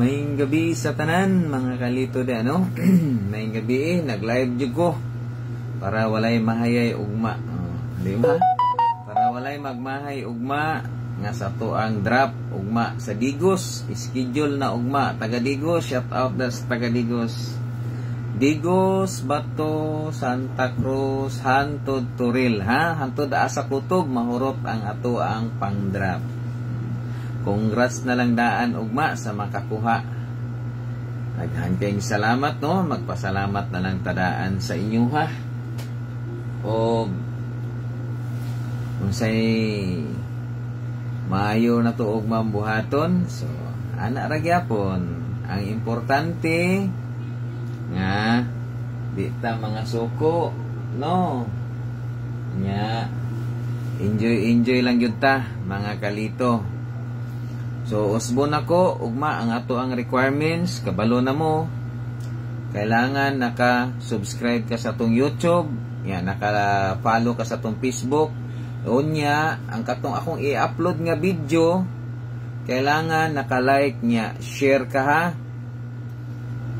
Maying gabi sa tanan, mga kalito di ano. Maying gabi nag-live jud ko para walay mahayay ugma. Di ba? Para walay magmahay ugma nga sa to ang drop ugma sa Digos, schedule na ugma taga Digos, shout out das taga Digos. Digos, Bato, Santa Cruz, hantod Turil, ha? Hantod asa kutob mahurot ang ato ang pang-drop. Congrats na lang daan ugma sa makakuha. Daghan kayong salamat no, magpasalamat na lang tadaan sa inyo ha. O unsay maayo na to ugma buhaton, so ana ra gyapon. Ang importante nga di ta mga suko no. Nya enjoy lang gyud ta mga kalito. So, usbon ako, ugma, ang ato ang requirements, kabalo na mo, kailangan naka-subscribe ka sa tong YouTube, yan, naka-follow ka sa tong Facebook, unya, ang katong akong i-upload nga video, kailangan naka-like niya, share ka ha.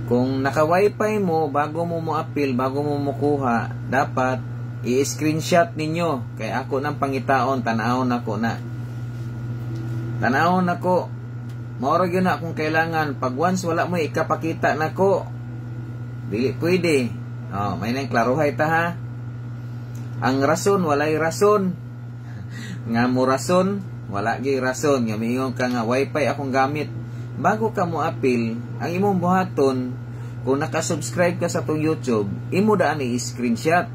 Kung naka-wifi mo, bago mo mo-appeal, bago mo mukuha, dapat i-screenshot ninyo, kay ako ng pangitaon, tanawon ako na. Tanawon ako, maura yun na kung kailangan. Pag once wala mo ikapakita na ko, dili pwede. May nang klaruhay ta ha. Ang rason, walay rason. Nga mo rason, wala gi rason. Nga mingon ka nga, wifi akong gamit. Bago ka mo appeal, ang imong buhaton, kung nakasubscribe ka sa tong YouTube, imo daan i-screenshot.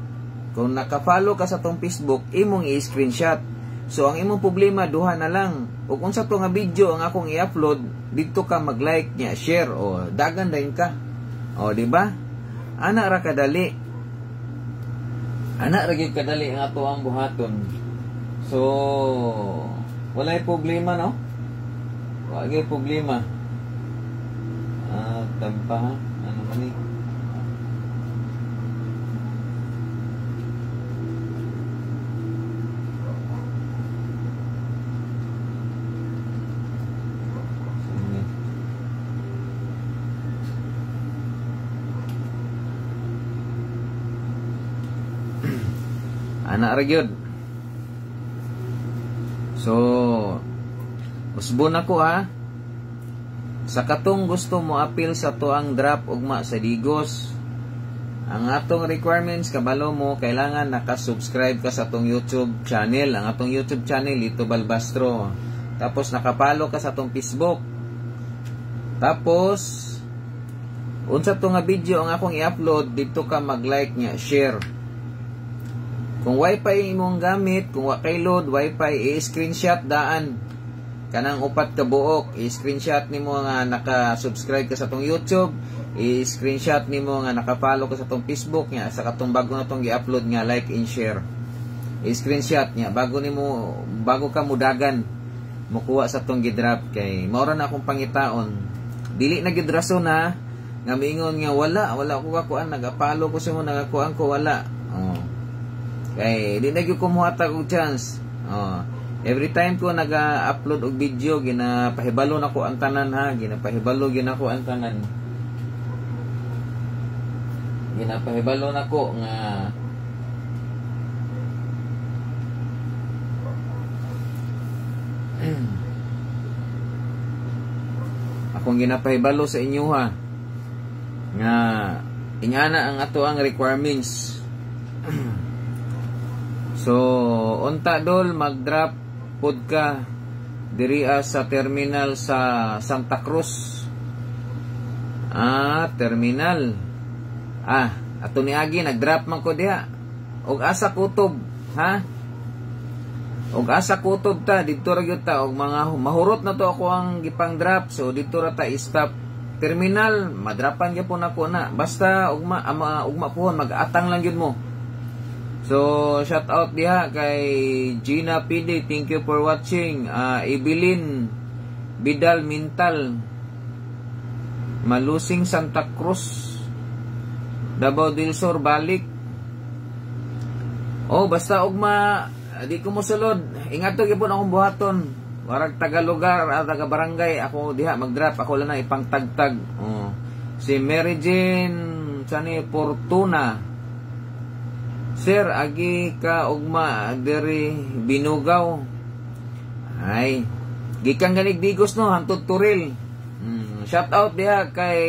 Kung nakafollow ka sa tong Facebook, imong i-screenshot. So, ang imong problema, duha na lang. O kung sa to nga video ang akong i-upload, dito ka mag-like niya, share, o dagan din ka. O, di ba? Ana ra kadali. Ana ra gyud kadali ang ato ang buhaton. So, walay problema, no? Walay problema. Tampa, ha? Ano man ni? Anak ra gyud. So, usbon ako ha. Sa katong gusto mo appeal sa to ang drop ugma sa Digos, ang atong requirements kabalo mo, kailangan naka-subscribe ka sa atong YouTube channel. Ang atong YouTube channel Lito Balbastro. Tapos nakapalo ka sa atong Facebook. Tapos unsa to nga video ang akong i-upload, dito ka mag-like nya, share. Kung wifi imong gamit, kung wa kay load wifi, i-screenshot daan kanang upat ka buok, i-screenshot nimo nga naka-subscribe ka sa tong YouTube, i-screenshot nimo nga naka-follow ka sa tong Facebook nya, sa katong bago na tong gi-upload nga like and share. I-screenshot nya bago ka mudagan mukuha sa tong gi-drop, kay maura na akong pangitaon. Dili na gid rason na nga miingon nga wala ko kakuan, nag-follow ko sa mo, nagakuan ko wala. Kay di na gyud ko muhatag og chance. Every time ko naga-upload og video, ginapahibalo nako ang tanan ha, ginapahibalo ginako ang tanan. Ginapahibalo nako nga akong ginapahibalo sa inyo ha, nga ingana ang ato ang requirements. So, unta dol mag-drop pod ka diri sa terminal sa Santa Cruz. Terminal. Ato niagi nag-drop man ko diha. Og asa kutob, ha? Og asa kutob ta didto ra gyud ta, og mga mahurot na to ako ang gipang-drop. So didto ra ta i-stop terminal, madrapan gyapon ako na. Basta ugma puhon mag-atang lang gyud mo. So, shout out diha kay Gina PD, thank you for watching. Evelyn Bidal Mintal, Malusing Santa Cruz, Davao del Sur balik. Basta ugma di ko mosulod. Ingat to gyapon akong buhaton. warag taga lugar, taga barangay, ako diha mag-drop, ako lang na ipang tagtag. Si Mary Jane sani Fortuna. Sir, agi ka ugma diri Binugaw. Ay, gikan ganig digos no, hantod Turil. Shout out diha kay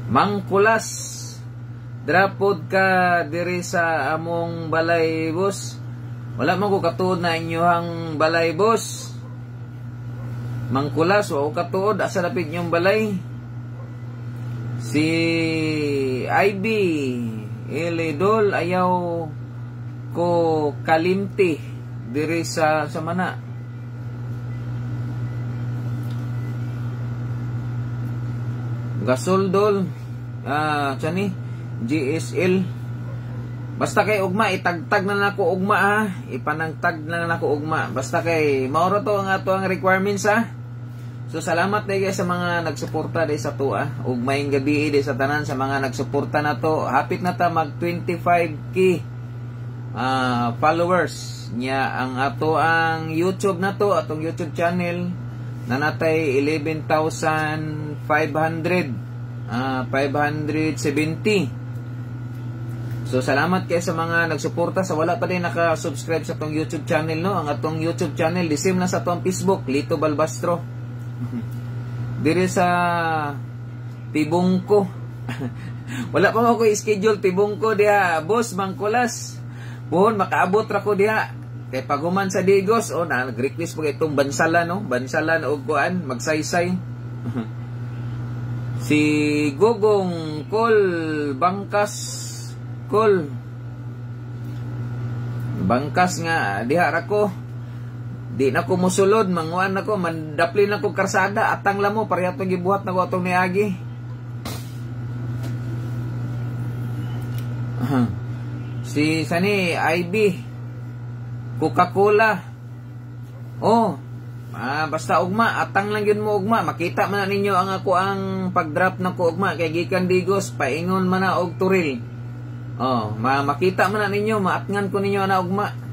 Mang Kulas. Drapod ka diri sa among balay, boss. Wala man ko katuod na inyohang balay, boss. Mang Kulas, o katuod asa lapit inyong balay. Si Ivy Eledol ayaw ko kalimti diri sa mana. Gasoldol chani GSL. Basta kay ugma itagtag na nako ugma ipanangtag na nako ugma. Basta kay maoro to ang ato ang requirements So salamat day sa mga nagsuporta day sa to ug maayong gabi day sa tanan sa mga nagsuporta na to. Hapit na ta mag 25k followers nya ang ato ang YouTube na to, atong YouTube channel na natay 11,500 570. So salamat kay sa mga nagsuporta. Sa wala pa din naka-subscribe sa atong YouTube channel no, ang atong YouTube channel the same na sa atong Facebook, Lito Balbastro. Dire sa Tibungko. Wala pa ako i-schedule Tibungko diha, boss Mang Kulas. Buhon makaabot ra ko diha. Kay paguman sa Digos, nag-request po itong bansalan no, bansalan og kuan, magsaysay. Si Gogong Kol Bangkas Kol Bangkas nga diha ra ko. Di na ko musulod, manguan na ko, mandapli na ko karsada, atang lamo, pareha itong gibuhat na ko itong niagi. Si sani, IB, Coca-Cola. Basta ugma, atang lang yun mo ugma, makita man na ninyo ang ako ang pag-drop na ko ugma, kay gikan Digos, paingon man na og Turil. Makita man na ninyo, maatngan ko ninyo na ugma.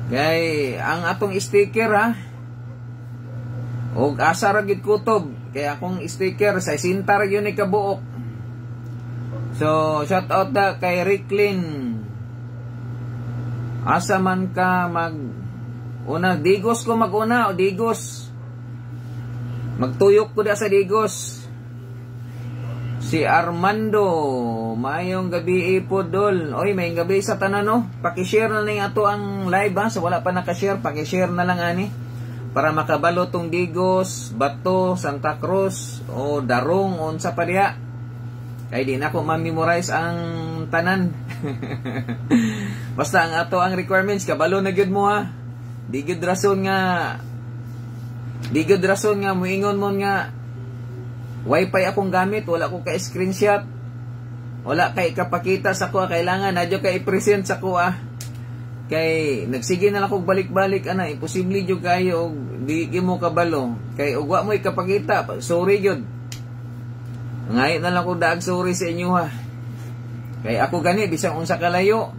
Kay ang atong sticker og asa ra gid kutob, kay akong sticker sa sinta ra gyud ni kabuok. So shout out kay Ricklin. Asa man ka Digos ko maguna o Digos. Magtuyok ko da sa Digos. Si Armando, mayong gabi ipodol. Oy, may gabi sa tanan no. Paki-share na ning ato ang live sa wala pa naka-share, paki-share na lang ani para makabalo tong Digos, Bato, Santa Cruz o Darong unsa pa diha. Kay di na ko ma-memorize ang tanan. Basta ang ato ang requirements kabalo na gyud mo Di gyud rason nga moingon mo nga Wi-Fi akong gamit, wala ko kay screenshot. Wala kay kapakita sa ko, kailangan nadyo kay i-present sa ko Kay nagsige na lang kog balik-balik imposible jud kayo og di mo kabalo. Kay ug wa mo ikapakita, sorry jud. Ngay na lang ko daag sorry sa inyo Kay ako gani bisang unsa kalayo.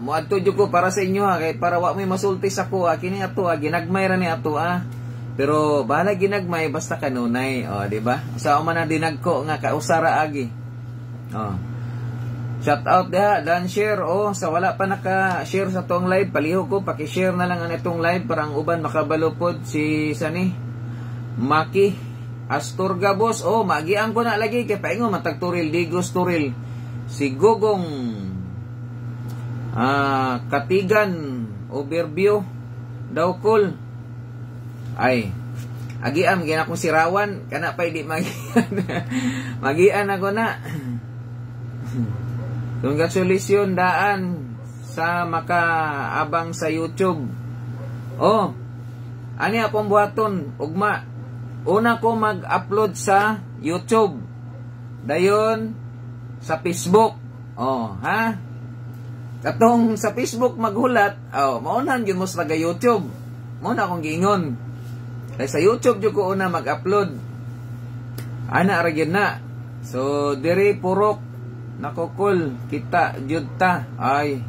Moadto jud ko para sa inyo kay para wa may masulti sa ko kini ato ginagmay ra ni ato Pero bahala ginagmay basta kanunay, di ba? Sa man na dinagko nga kausara agi. Shout out diha, dan share sa wala pa naka-share sa tong live, palihog ko paki-share na lang ang itong live para ang uban makabalupod si sani Maki Astorga boss. Magian ko na lagi kay paingon matag Turil Digos Turil. Si Gogong Katigan overview daw cool. Ay, agiam gina kong sirawan kana pa di magian. Magian ako na. Congratulations daan sa makaabang sa YouTube. Ani akong buhaton ugma. Una ko mag-upload sa YouTube. Dayon sa Facebook. Katong sa Facebook maghulat, maunahan yun mo sa taga YouTube. Mauna akong giingon. Kaya sa YouTube yung ko una mag-upload. Ana ra gyud na. So diri purok nakukul kita jud ta. Ay.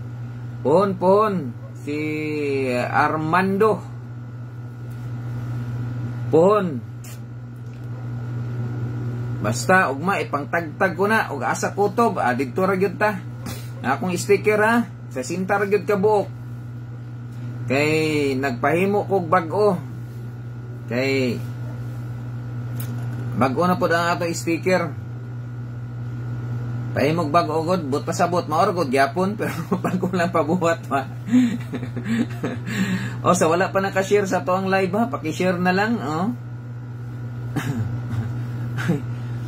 Pohon si Armando. Puhon. Basta ugma ipangtagtag ko na ug asa kutob didto ra gyud ta. Akong sticker ha, sa sinta ra gyud ka buok. Kay nagpahimo kog bag-o. Kay bag-o na pud ang ato sticker. Pahimog bag-o gud, but pasabot maor gud gyapon pero bag-o lang pabuhat pa. O sa wala pa naka-share sa to ang live ha, paki-share na lang, oh.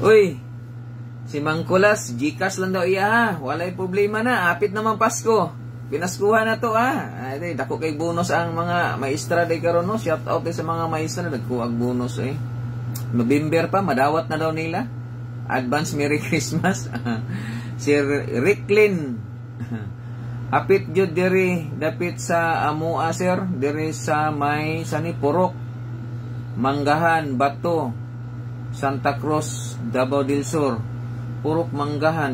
Uy, si Mangkulas, Gcash lang daw iya ha. Walay problema na, apit naman Pasko. Pinaskuhan na to ha. Ay, dako kay bonus ang mga maestra day karon no. Shout out sa mga maestra nagkuag bonus eh. November pa, madawat na daw nila. Advance Merry Christmas. Si Ricklin. Apit jud diri dapit sa Amua sir, diri sa may sani Purok, Manggahan, Bato, Santa Cruz, Davao del Sur. Purok Manggahan.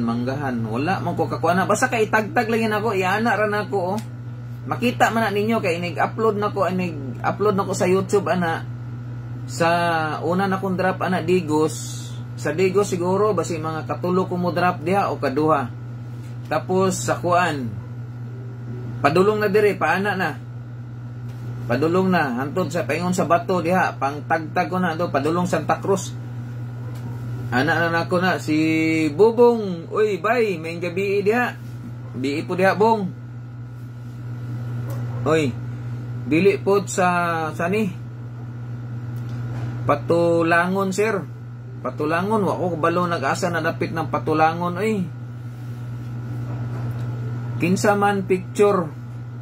Wala man ko kakuha na. Basta kay tagtag lang ako. Iana ra nako oh. Makita man na ninyo kay inig-upload nako sa YouTube ana. Sa una na kong drop ana Digos. Sa Digos siguro basi mga katulo ko mo drop diha o kaduha. Tapos sa kuan. Padulong na diri paana na. Padulong na hantod sa paingon sa Bato diha pang tagtag ko na do padulong Santa Cruz. Anak na nako na si Bubong. Uy, bay, may gabi diha. Bii po diha, Bong. Uy, dili po sa sani. Patulangon, sir. Patulangon, wako kabalo nag-asa na dapit ng Patulangon, uy. Kinsa man picture,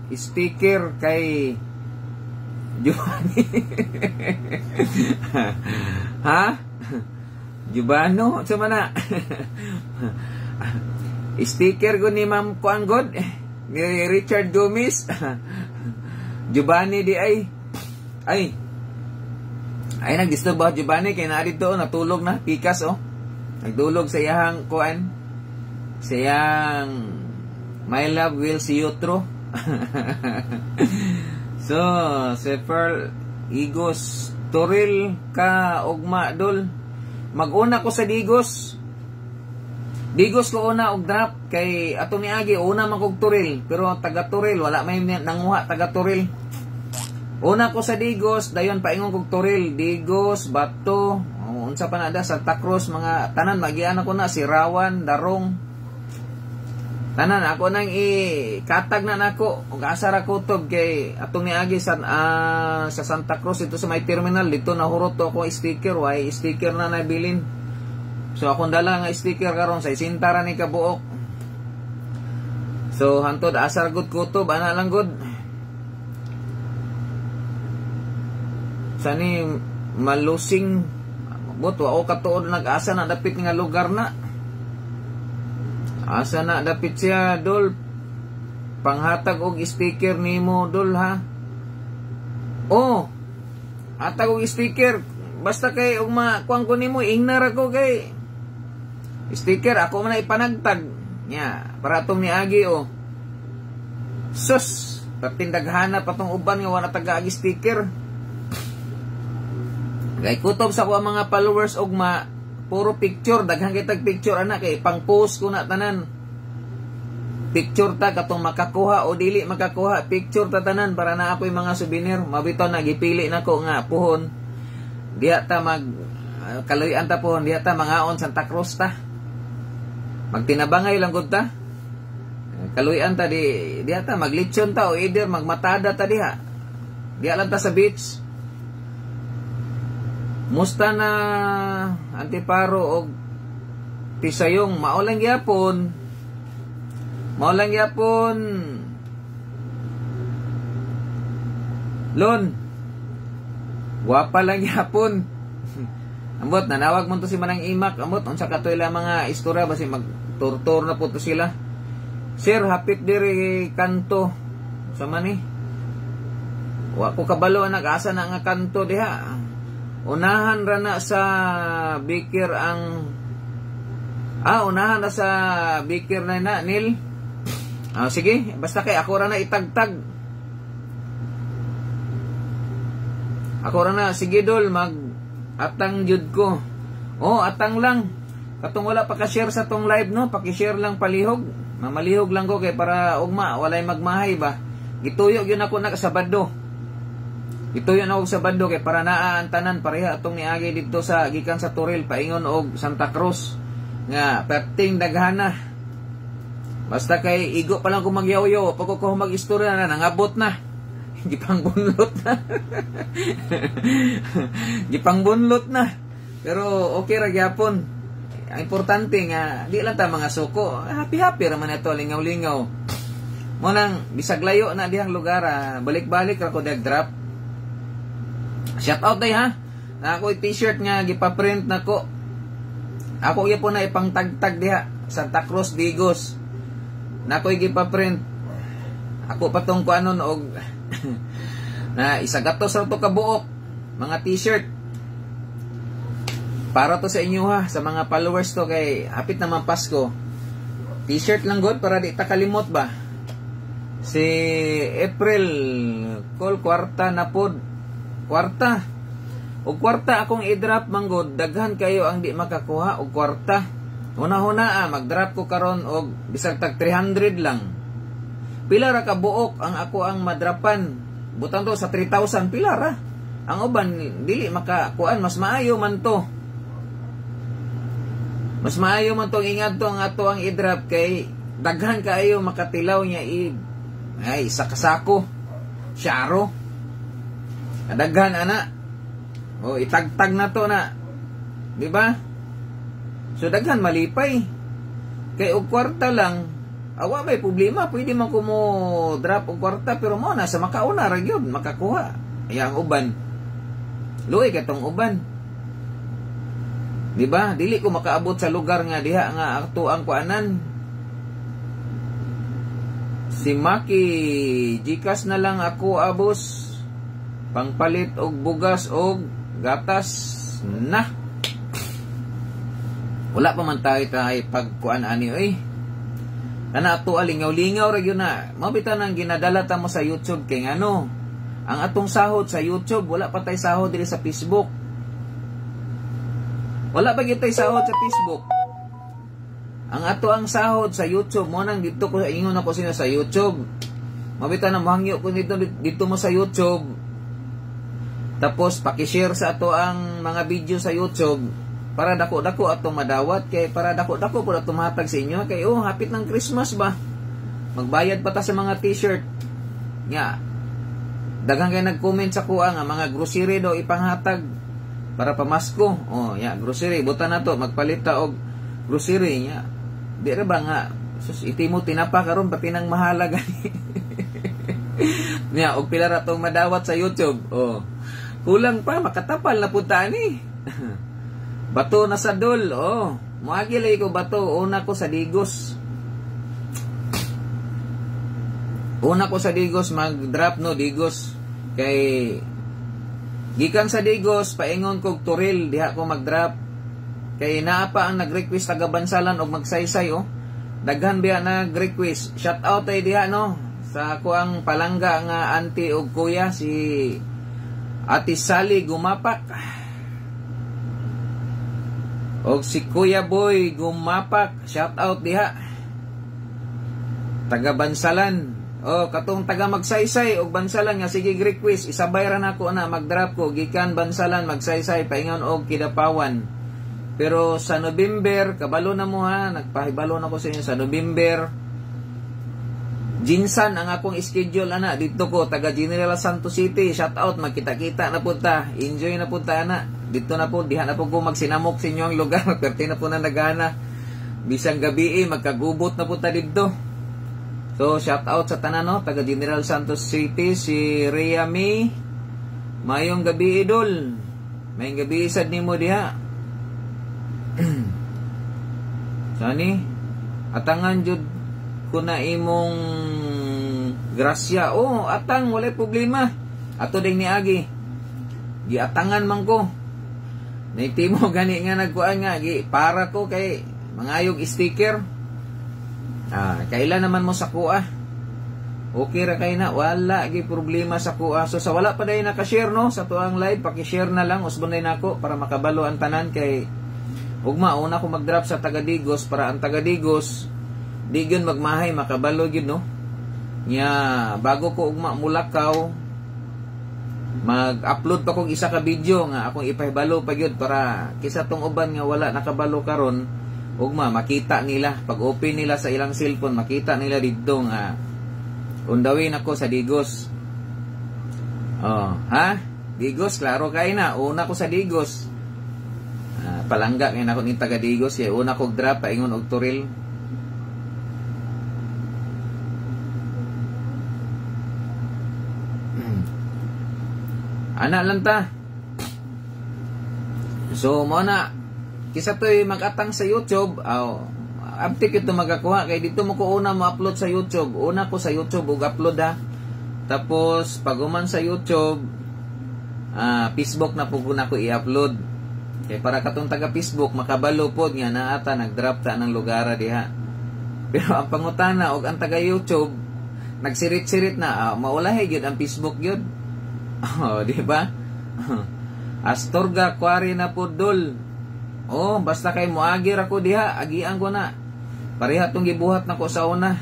sticker kay Giovanni. Ha? Jubano, sa mana? Sticker ko ni Ma'am Kuanggod, ni Richard Gomez. Giovanni di ay nagdisturb ba Giovanni kay na dito natulog na pikas oh. Nagdulog sa iyang kuan. Sa iyang My love will see you through. So, si Pearl Igos Toril ka ugma dol. Mag-una ko sa Digos. Digos ko una og drop kay ato ni Agi una man kog Toril pero taga Toril wala may nanguha taga Toril. Una ko sa Digos dayon paingon kog Toril, Digos, Bato, unsa pa na da Santa Cruz mga tanan magian ako na si Rawan, Darong. Tanan ako nang ikatag na nako ug asa ra kutob kay atong ni Agi sa Santa Cruz ito sa may terminal dito nahurot to ako sticker way sticker na nabilin. So akong dala nga sticker karon sa isintara ni kabuok. So hantod asar gud kutob ana lang gud. Sani malusing buto ako katuod nag-asa na dapit nga lugar na. Asa na dapit siya dol. Panghatag og sticker nimo dol ha. Oh. Hatag og sticker basta kay og makuan ko nimo ingnar ako kay sticker ako man ipanagtag nya para tong ni Agi oh. Sus, patindaghana patong uban nga wala taga-agi sticker. Kay kutob sa ko mga followers ugma puro picture, daghang kitag picture ana kay pang-post ko na tanan. Picture ta katong makakuha o dili makakuha, picture ta tanan para na ako'y mga souvenir. Mabitaw na gipili nako nga puhon. Diha ta mag kaluyan ta puhon, diha ta mangaon Santa Cruz ta. Magtinabangay lang gud ta. Kaluyan ta diha ta maglitsyon ta o either magmatada ta diha. Diha lang ta sa beach. Musta na Antiparo og Tisayong maulang yapon. Maulang yapon. Lon. Wapa lang yapon. Ambot nanawag mo to si Manang Imak. Ambot unsa katoy la mga istorya basi magturtor na po to sila. Sir, hapit diri kanto. Sa man wa ko kabalo nag-asa na nga kanto diha. Unahan ra na sa bikir ang unahan na sa bikir na Nil. Sige, basta kay ako ra na itagtag. Ako ra na, sige dol, mag atang jud ko. Oh, atang lang. Katong wala pa ka-share sa tong live, no? Paki-share lang palihog. Mamalihog lang ko kay para ugma walay magmahay ba. Gituyo gyud ako na sa Baddo. Gituyo na ako sa Baddo kay para naa ang tanan pareha atong niagi dito sa gikan sa Turil paingon og Santa Cruz nga perting daghana. Basta kay igo pa lang ko magyaw-yaw, pag ko mag-istorya na nangabot na. Gipangbunlot na. Gipangbunlot na. Pero okay ra gyapon. Ang importante nga di lang ta mga suko. Happy-happy ra man ito, lingaw-lingaw. Mo nang bisag layo na dihang lugar, balik-balik ra ko dag drop. Shout out day ha. Na ako t-shirt nga gipa-print nako. Ako gyapon na ipang tag-tag diha Santa Cruz Digos. Na ako gipa-print. Ako patong ko anon og na isagatos ra to ka buok mga t-shirt. Para to sa inyo ha, sa mga followers to kay hapit naman Pasko. T-shirt lang god para di ta kalimot ba. Si April call kwarta na pod. Kwarta. Og kwarta akong i-drop manggod, daghan kayo ang di makakuha og kwarta. Una-una mag-drop ko karon og bisag tag 300 lang. Pila ra ka buok ang ako ang madrapan. Butang to sa 3,000 pila ra. Ang uban dili makakuan, mas maayo man to. Mas maayo man tong ingad to ang ato ang i-drop kay daghan kaayo makatilaw niya ay isa kasako. Syaro. Kadaghan ana. O itagtag na to na. Di ba? So daghan malipay. Kay og kwarta lang, awa may problema, pwede man ko mo drop og kwarta pero mo na sa makauna ra gyud makakuha. Ay ang uban. Luoy katong uban. Di ba? Dili ko makaabot sa lugar nga diha nga ato ang kuanan. Si Maki, Gcash na lang ako abos. Pangpalit og bugas og gatas na. Wala pa man tayo pagkuan ani oy. Kana ato alingaw-lingaw ra gyud na. Mabitan ang ginadala ta mo sa YouTube kay ngano. Ang atong sahod sa YouTube wala pa tay sahod diri sa Facebook. Wala pa gyud tay sahod sa Facebook. Ang ato ang sahod sa YouTube mo nang dito ko ingon ako sino sa YouTube. Mabitan na mahangyo ko dito mo sa YouTube. Tapos paki-share sa ato ang mga video sa YouTube para dako-dako atong madawat kay para dako-dako pud atong mahatag sa inyo kay hapit ng Christmas ba. Magbayad pa ta sa mga t-shirt. Nya. Daghang kay nag-comment sa kuha nga mga grocery daw ipanghatag para pamasko. Grocery buta na to magpalit ta og grocery nya. Di ra ba nga sus itimo tinapa karon pati nang mahala gani. Nya og pila ra tong madawat sa YouTube. Kulang pa makatapal na punta ni. Bato na sa dol. Moagi lay ko bato. Una ko sa Digos. Mag-drop no Digos. Kay gikan sa Digos paingon kog Turil diha ko mag-drop. Kay naa pa ang nag-request taga Bansalan og magsaysay Daghan biya nag-request. Shout out ay diha no sa ako ang palangga nga auntie og kuya si Ate Sally Gumapak. Og si Kuya Boy Gumapak, shout out diha. Taga Bansalan. Katong taga Magsaysay og Bansalan nga sige request, isabay ra nako na mag-drop ko gikan Bansalan Magsaysay paingon og Kidapawan. Pero sa November, kabalo na mo ha, nagpahibalo na ko sa inyo sa November. Jinsan ang akong schedule ana dito ko taga General Santos City. Shout out, magkita-kita na punta. Enjoy na punta ana. Dito na po, diha na po ko magsinamok sa inyo ang lugar. Perti na po na nagana. Bisang gabi magkagubot na punta dito. So shout out sa tanan taga General Santos City, si Rhea May. Mayong gabi idol. Mayong gabi sad nimo diha. Sani? Atangan jud ko na imong grasya. Atang walay problema. Ato ding niagi. Giatangan man ko. Naitimo gani nga nagkuan nga para ko kay mangayog sticker. Kailan naman mo sa kuha. Okay ra kay na, wala gi problema sa kuha. So sa wala pa day naka-share no sa tuang live, paki-share na lang usbon day nako para makabalo ang tanan kay ugma una ko mag-drop sa Tagadigos para ang Tagadigos di gyud magmahay makabalo gyud no. Nya bago ko ugma mulakaw mag-upload pa kong isa ka video nga akong ipahibalo pa gyud para kisa tong uban nga wala nakabalo karon ugma makita nila pag open nila sa ilang cellphone makita nila didto nga undawin ako sa Digos. Oh, ha? Digos, klaro kay na. Una ko sa Digos. Palangga ngayon ako ni taga Digos. Kaya una kong drop, paingon og turil. Ana lang ta. So, mo na. Kisa to'y mag-atang sa YouTube. Abtik ito magakuha kay dito mo ko una mo-upload sa YouTube. Una ko sa YouTube ug upload ha. Tapos pag uman sa YouTube, Facebook na po na ko i-upload. Kay para katong taga Facebook makabalo pod nga na ata nag-drop ta ng lugar diha. Pero ang pangutana og ang taga YouTube nagsirit-sirit na maulahi gyud ang Facebook gyud. Oh, di ba? Astorga kwari na pod dol. Oh, basta kay moagir ako diha, agian ko na. Pareha itong gibuhat na ko sa una.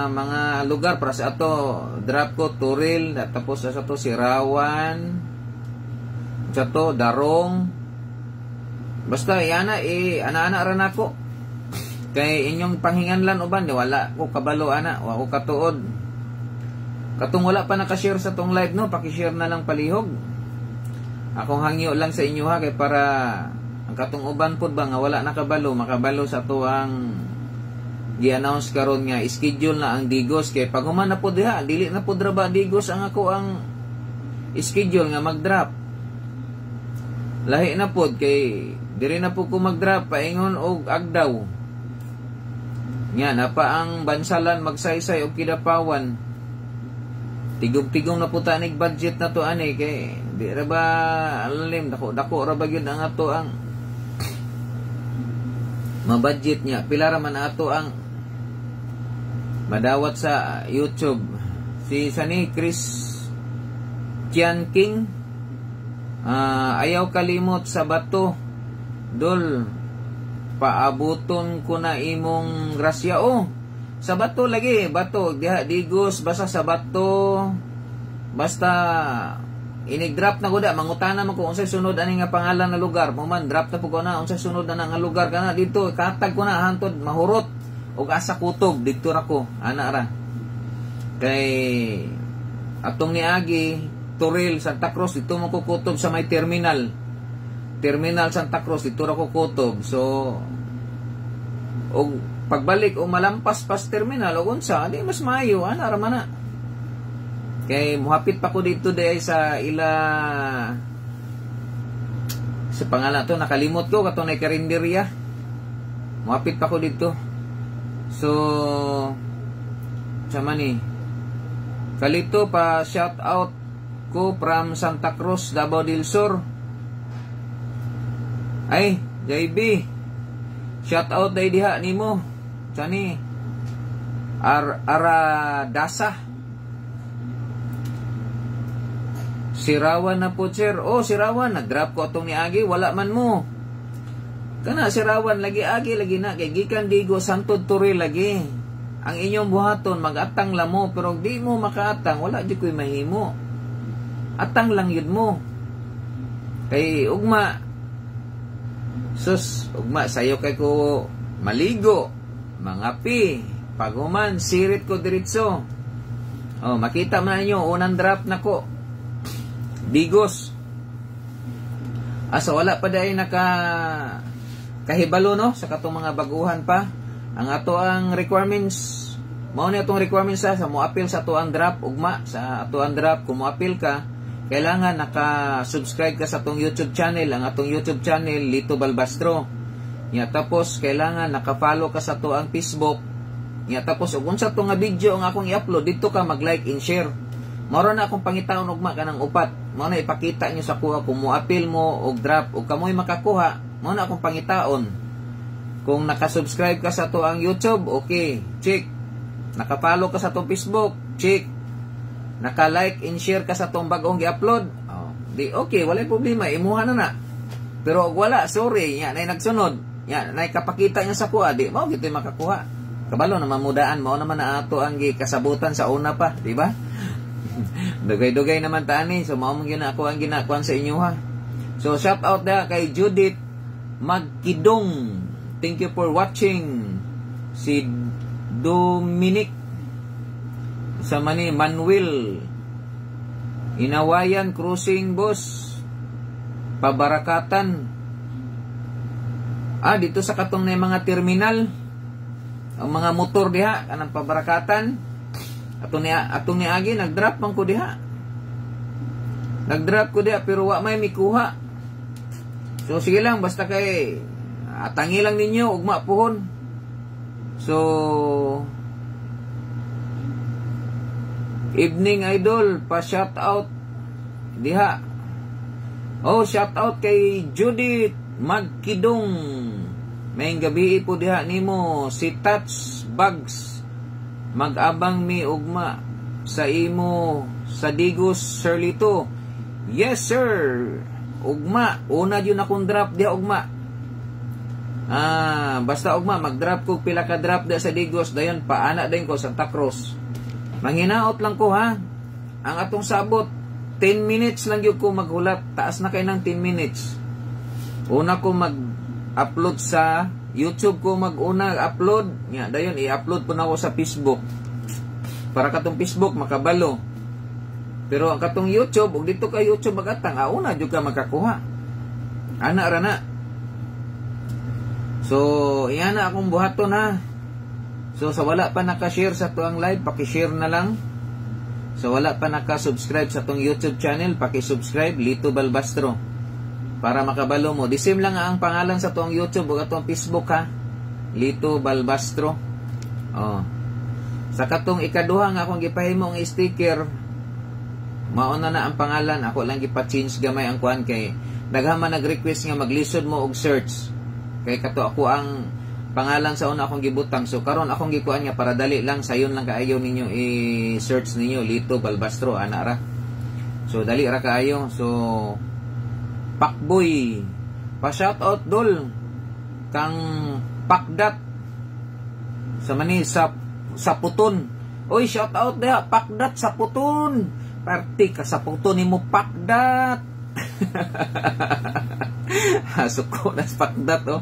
Mga lugar para sa ato drop ko Turil, tapos sa ato Sirawan, sa ato Darong. Basta yana ana-ana ran ako. Kay inyong panghinganlan uban wala ko kabalo ana, wa ko katuod. Katong wala pa naka-share sa tong live no, paki-share na lang palihog. Akong hangyo lang sa inyo ha kay para ang katong uban pod ba nga wala nakabalo makabalo sa tuang gi-announce karon nga schedule na ang Digos kay pag human na pod diha dili na pod ra ba Digos ang ako ang schedule nga mag-drop. Lahi na pod kay diri na po ko mag-drop paingon og agdaw. Nya na pa ang bansalan magsaysay og Kidapawan. Tigom-tigom na po tanig budget na to ani kay di ra ba alim dako ra ba gyud ang ato ang ma-budget niya pila ra man ato ang madawat sa YouTube. Si Sani Chris Kian King ayaw kalimot sa bato dol paabuton ko na imong grasya sa bato lagi bato diha Digos basta sa bato basta inig-drop na ko da mangutana man ko unsay sunod ani nga pangalan na lugar mo man drop na po ko na unsay sunod na nga lugar kana dito katag ko na hantod mahurot og asa kutob dito ra ko ana ra kay atong niagi Turil Santa Cruz dito mo ko kutob sa may terminal Santa Cruz dito ra ko kutob so og pagbalik o malampas pas terminal o unsa di mas maayo ana ra man na kay muhapit pa ko dito day sa ila sa pangalan to nakalimot ko katong nay karinderya muhapit pa ko dito so sama ni kalito pa shout out ko from Santa Cruz Davao del Sur ay JB shout out day diha nimo sani Aradasa Sirawan na po sir. Sirawan nag-drop ko atong niagi wala man mo. Kana Sirawan lagi agi lagi na kay gikan Digos Santod Turil lagi. Ang inyong buhaton mag-atang lamo pero di mo makaatang wala di koy mahimo. Atang lang yun mo. Kay ugma sus ugma sayo kay ko maligo, mangapi, paguman sirit ko diretso. Makita man ninyo unang drop nako. Digos. So wala pa dahil kahibalo no sa katong mga baguhan pa. Ang ato ang requirements mao ni atong requirements sa mo-appeal sa ato ang drop ugma sa ato ang drop kung mo-appeal ka kailangan naka-subscribe ka sa atong YouTube channel. Ang atong YouTube channel Lito Balbastro. Nya tapos kailangan naka-follow ka sa ato ang Facebook. Nya tapos ug unsa to nga video ang akong i-upload dito ka mag-like and share. Mao na akong pangitaon ugma kanang upat. Mao na ipakita nyo sa kuha kung mo-appeal mo og drop ug kamoy makakuha. Mao na akong pangitaon. Kung naka-subscribe ka sa to ang YouTube, okay, check. Naka-follow ka sa tong Facebook, check. Naka-like and share ka sa tong bagong gi-upload. Oh, di okay, walay problema, imuha na na. Pero og wala, sorry, nya nay nagsunod. Nya nay kapakita niya sa kuha, di mao gitoy makakuha. Kabalo na mamudaan, mao naman na ato ang kasabutan sa una pa, di ba? Dugay-dugay naman tani, so mao man gyud ako ang ginakuan sa inyo ha. So shout out da kay Judith Magkidong. Thank you for watching. Si Dominic sa mani Manuel Inawayan Crossing boss. Pabarakatan. Dito sa katong na mga terminal. Ang mga motor diha kanang pabarakatan. Atong ni agi nagdrop man ko diha. Nagdrop ko diha pero wa may mikuha. So sige lang basta kay atangi lang ninyo ugma pohon. So evening idol pa shout out diha. Oh shout out kay Judith Magkidong. May gabi po diha nimo si Touch Bugs. Mag-abang mi ugma sa imo sa Digos Sirlito. Yes sir. Ugma, una yun akong drop diha ugma. Basta ugma mag-drop ko pila ka drop diha sa Digos dayon paana din ko sa Santa Cruz. Manghinaot lang ko ha. Ang atong sabot 10 minutes lang yun ko maghulat. Taas na kay ng 10 minutes. Una ko mag-upload sa YouTube ko mag-una upload. Nya dayon i-upload po na ako sa Facebook. Para katong Facebook makabalo. Pero ang katong YouTube, ug dito ka YouTube magatang, una jud ka makakuha. Ana ra na. So, iyan na akong buhaton ha. So, sa wala pa naka-share sa tuang live, paki-share na lang. Sa wala pa naka-subscribe sa tong YouTube channel, paki-subscribe, Lito Balbastro. Para makabalo mo. The same lang ang pangalan sa tuang YouTube ug atong Facebook ha. Lito Balbastro. Oh. Sa katong ikaduha nga akong gipahimo ang sticker, mauna na ang pangalan, ako lang gipa-change gamay ang kuan kay daghaman nag-request nga maglisod mo og search. Kay kato ako ang pangalan sa una akong gibutang. So karon akong gikuan nga para dali lang sayon lang kaayo ninyo i-search ninyo Lito Balbastro ana ra. So dali ra kaayo. So Pakboy, pa shout out dol kang Pakdat sa mani sa Puton. Oy shout out diha Pakdat sa Puton. Party ka sa puto ni mo Pakdat. Suko na sa Pakdat oh.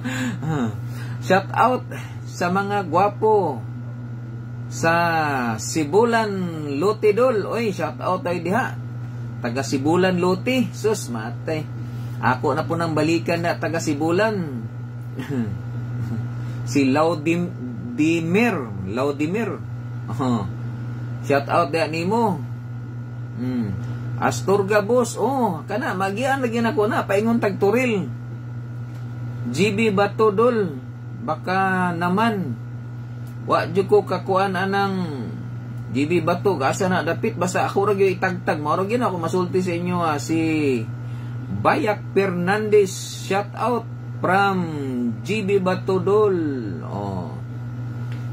Shout out sa mga gwapo sa Sibulan Luti dol. Oy shout out tayo diha. Taga Sibulan Luti. Sus matay. Ako na po nang balikan na taga Sibulan. Si Laudimir. Shout out diha nimo. Astorga boss, kana magian lagi na ko na paingon tagturil. GB Bato dol, baka naman wa jud ko kakuan anang GB Bato asa na dapit basta ako ra gyud itagtag mao ra gyud ako masulti sa inyo si Bayak Fernandez. Shout out from GB Bato dol.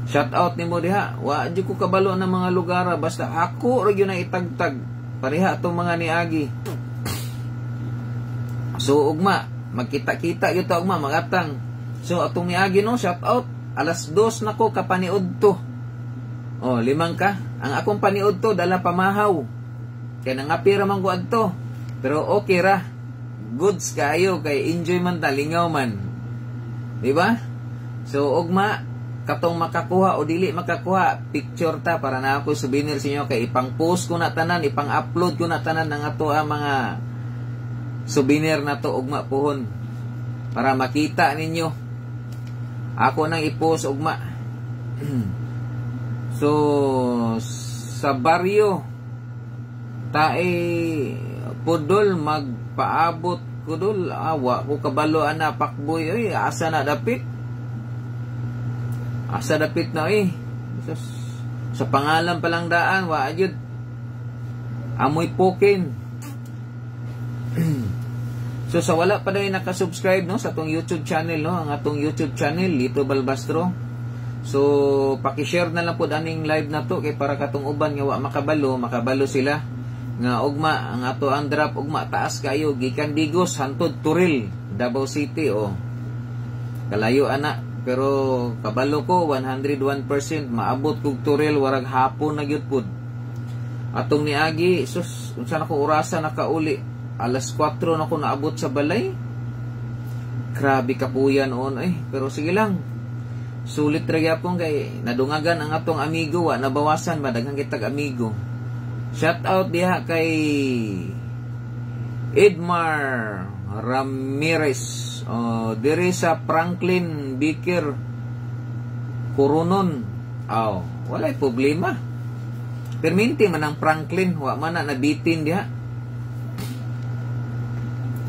Shout out nimo diha. Wa jud ko kabalo ng mga lugar basta ako ra gyud na itagtag. Pareha itong mga niagi. So, ugma, magkita-kita yun ito, ugma, magatang. So, atong niagi, no, shout out, alas 2 na ko kapaniod to. 5 ka. Ang akong paniod to, dala pamahaw. Kaya nangapira man ko adto. Pero okay ra. Goods kayo, kay enjoy man ta, lingaw man. Diba? So, ugma, katong makakuha o dili makakuha picture ta para na ako souvenir sa inyo kay ipang-post ko na tanan, ipang-upload ko na tanan ng ato mga souvenir na to ugma pohon para makita ninyo. Ako nang i-post ugma. So sa baryo tae pudol magpaabot kudol awa ko kabalo ana Pakboy oy asa na dapit. Asa dapit na sa pangalan palang daan wa ajud amoy pokin. So sa wala pa daw nakasubscribe no sa atong YouTube channel no, ang atong YouTube channel Lito Balbastro. So paki-share na lang pud aning live na to kay para katong uban nga wa makabalo sila nga ugma ang ato ang drop ugma taas kayo gikan Digos hantod Turil, Davao City kalayo ana. Pero kabalo ko 101% maabot kog Turil warag hapon na gyud pud. Atong niagi sus unsa na ko orasa nakauli, alas 4 na ko naabot sa balay. Grabe kapuyan on pero sige lang. Sulit ra gyapon kay nadungagan ang atong amigo wa nabawasan ba daghang kitag amigo. Shout out diha kay Edmar Ramirez diri sa Franklin Bikir Kurunon. Walay problema. Perminti man ang Franklin, wa man na nabitin diha.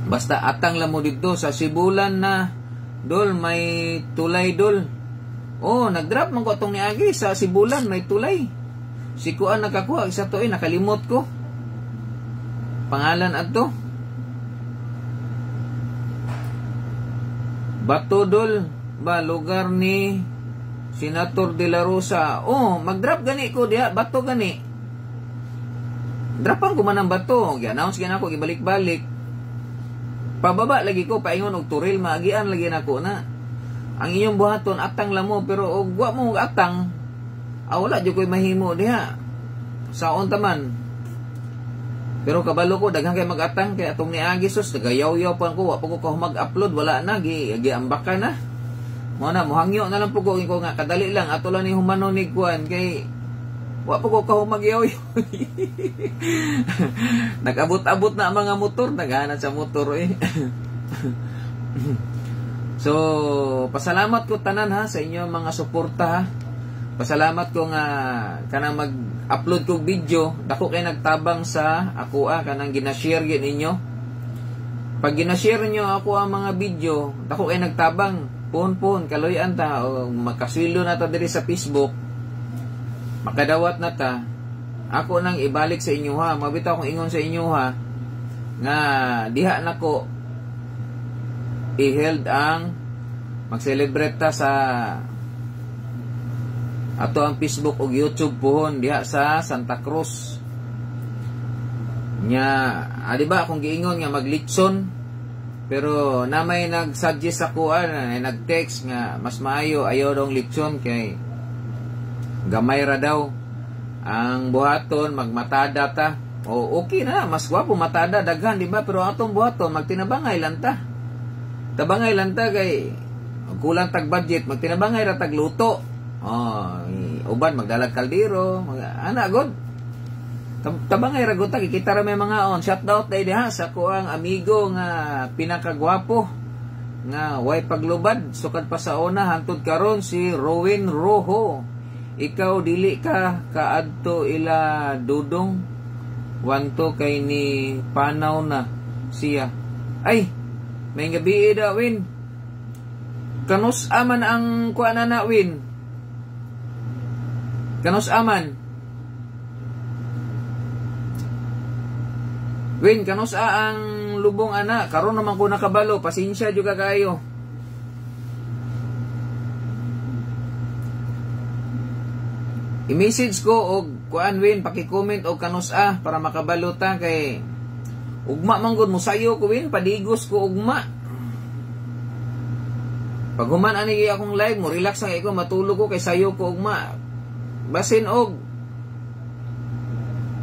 Basta atang lang mo dito sa Sibulan na dol may tulay dol. Nag-drop man ko atong niagi sa Sibulan may tulay. Si kuan nakakuha isa to nakalimot ko. Pangalan adto. Bato dol ba lugar ni Senator De La Rosa. Mag-drop gani ko diha, bato gani. Dropan ko man ang bato. Gi-announce gani ako gibalik-balik. Pababa lagi ko paingon og Turil maagian lagi nako na. Ang inyong buhaton atang lamo pero og wa mo atang. Wala jud koy mahimo diha. Saon taman. Pero kabalo ko daghang kay mag-atang kay atong niagi sus nagayaw-yaw pa ko wa pa ko mag-upload wala na giambaka na. Mo na mohangyo na lang po ko nga kadali lang ato lang ni humanon ni kuan kay wa pa ko kahumagyaw. Nag-abot-abot na ang mga motor naghanap sa motor So pasalamat ko tanan sa inyo mga suporta Pasalamat ko nga kanang mag-upload kong video, dako kay nagtabang sa ako kanang ginashare gid ninyo. Pag ginashare niyo ako ang mga video, dako kay nagtabang, pon kaloy-an ta o makaswilo na ta diri sa Facebook. Makadawat na ta. Ako nang ibalik sa inyo mabitaw kong ingon sa inyo nga diha nako i-held ang mag-celebrate ta sa ato ang Facebook o YouTube pohon diha sa Santa Cruz nya di ba kung giingon nga maglitson pero namay nag-suggest ako nag-text nga mas maayo ayaw dong litson kay gamay ra daw ang buhaton magmatada ta okay na mas gwapo matada daghan di ba pero atong buhaton magtinabangay lang ta kay kulang tag budget magtinabangay ra tag luto uban magdalag kaldero ana god tabangay ra gud ta kikita ra may mga shout out day diha sa ko ang amigo nga pinakagwapo nga way paglubad sukad pa sa una hangtod karon si Rowan Rojo. Ikaw dili ka kaadto ila dudong wanto kay ni panaw na siya ay may gabi da win kanus aman ang kuan na win kanus aman win kanus ang lubong ana karon naman ko nakabalo pasensya juga kayo i-message ko og kuan win paki-comment og kanus para makabalo ta kay ugma man gud mo sayo ko win padigos ko ugma pag human ani akong live mo relax ang iko matulog ko kay sayo ko ugma basin og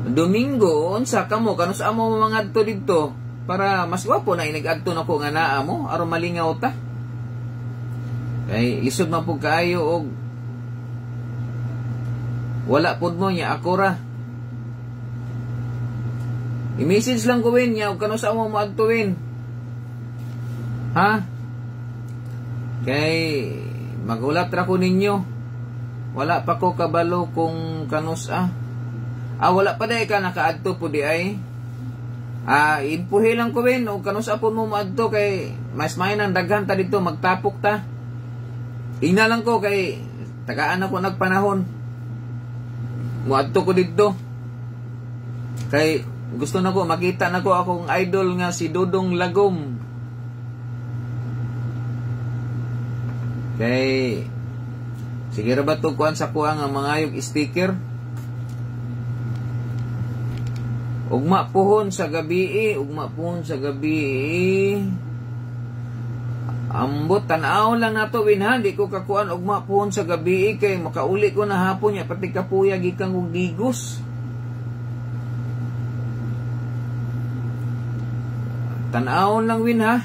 Domingo unsa kamo kanus amo mga adto didto para mas wapo na inag-adto nako nga naa mo aron malingaw ta kay lisod man pud kaayo og wala pud mo nya ako ra i-message lang ko win nya og kanus amo mo adto win kay magulat ra ko ninyo wala pa ko kabalo kung kanus wala pa day ka nakaadto po di ay impuhi lang ko win o kanus po mo maadto kay mas may nang daghan ta dito magtapok ta ina lang ko kay tagaan ako nagpanahon muadto ko dito kay gusto na ko makita na ko akong idol nga si Dudong Lagom kay Sige ra ba to kuan sa kuang ang mangayog sticker? Ugma puhon sa gabi, ugma puhon sa gabi. Ambot tanaw lang nato winhan, di ko kakuan ugma puhon sa gabi kay makauli ko na hapon nya pati kapuya gikan og digos. Tanaw lang win ha.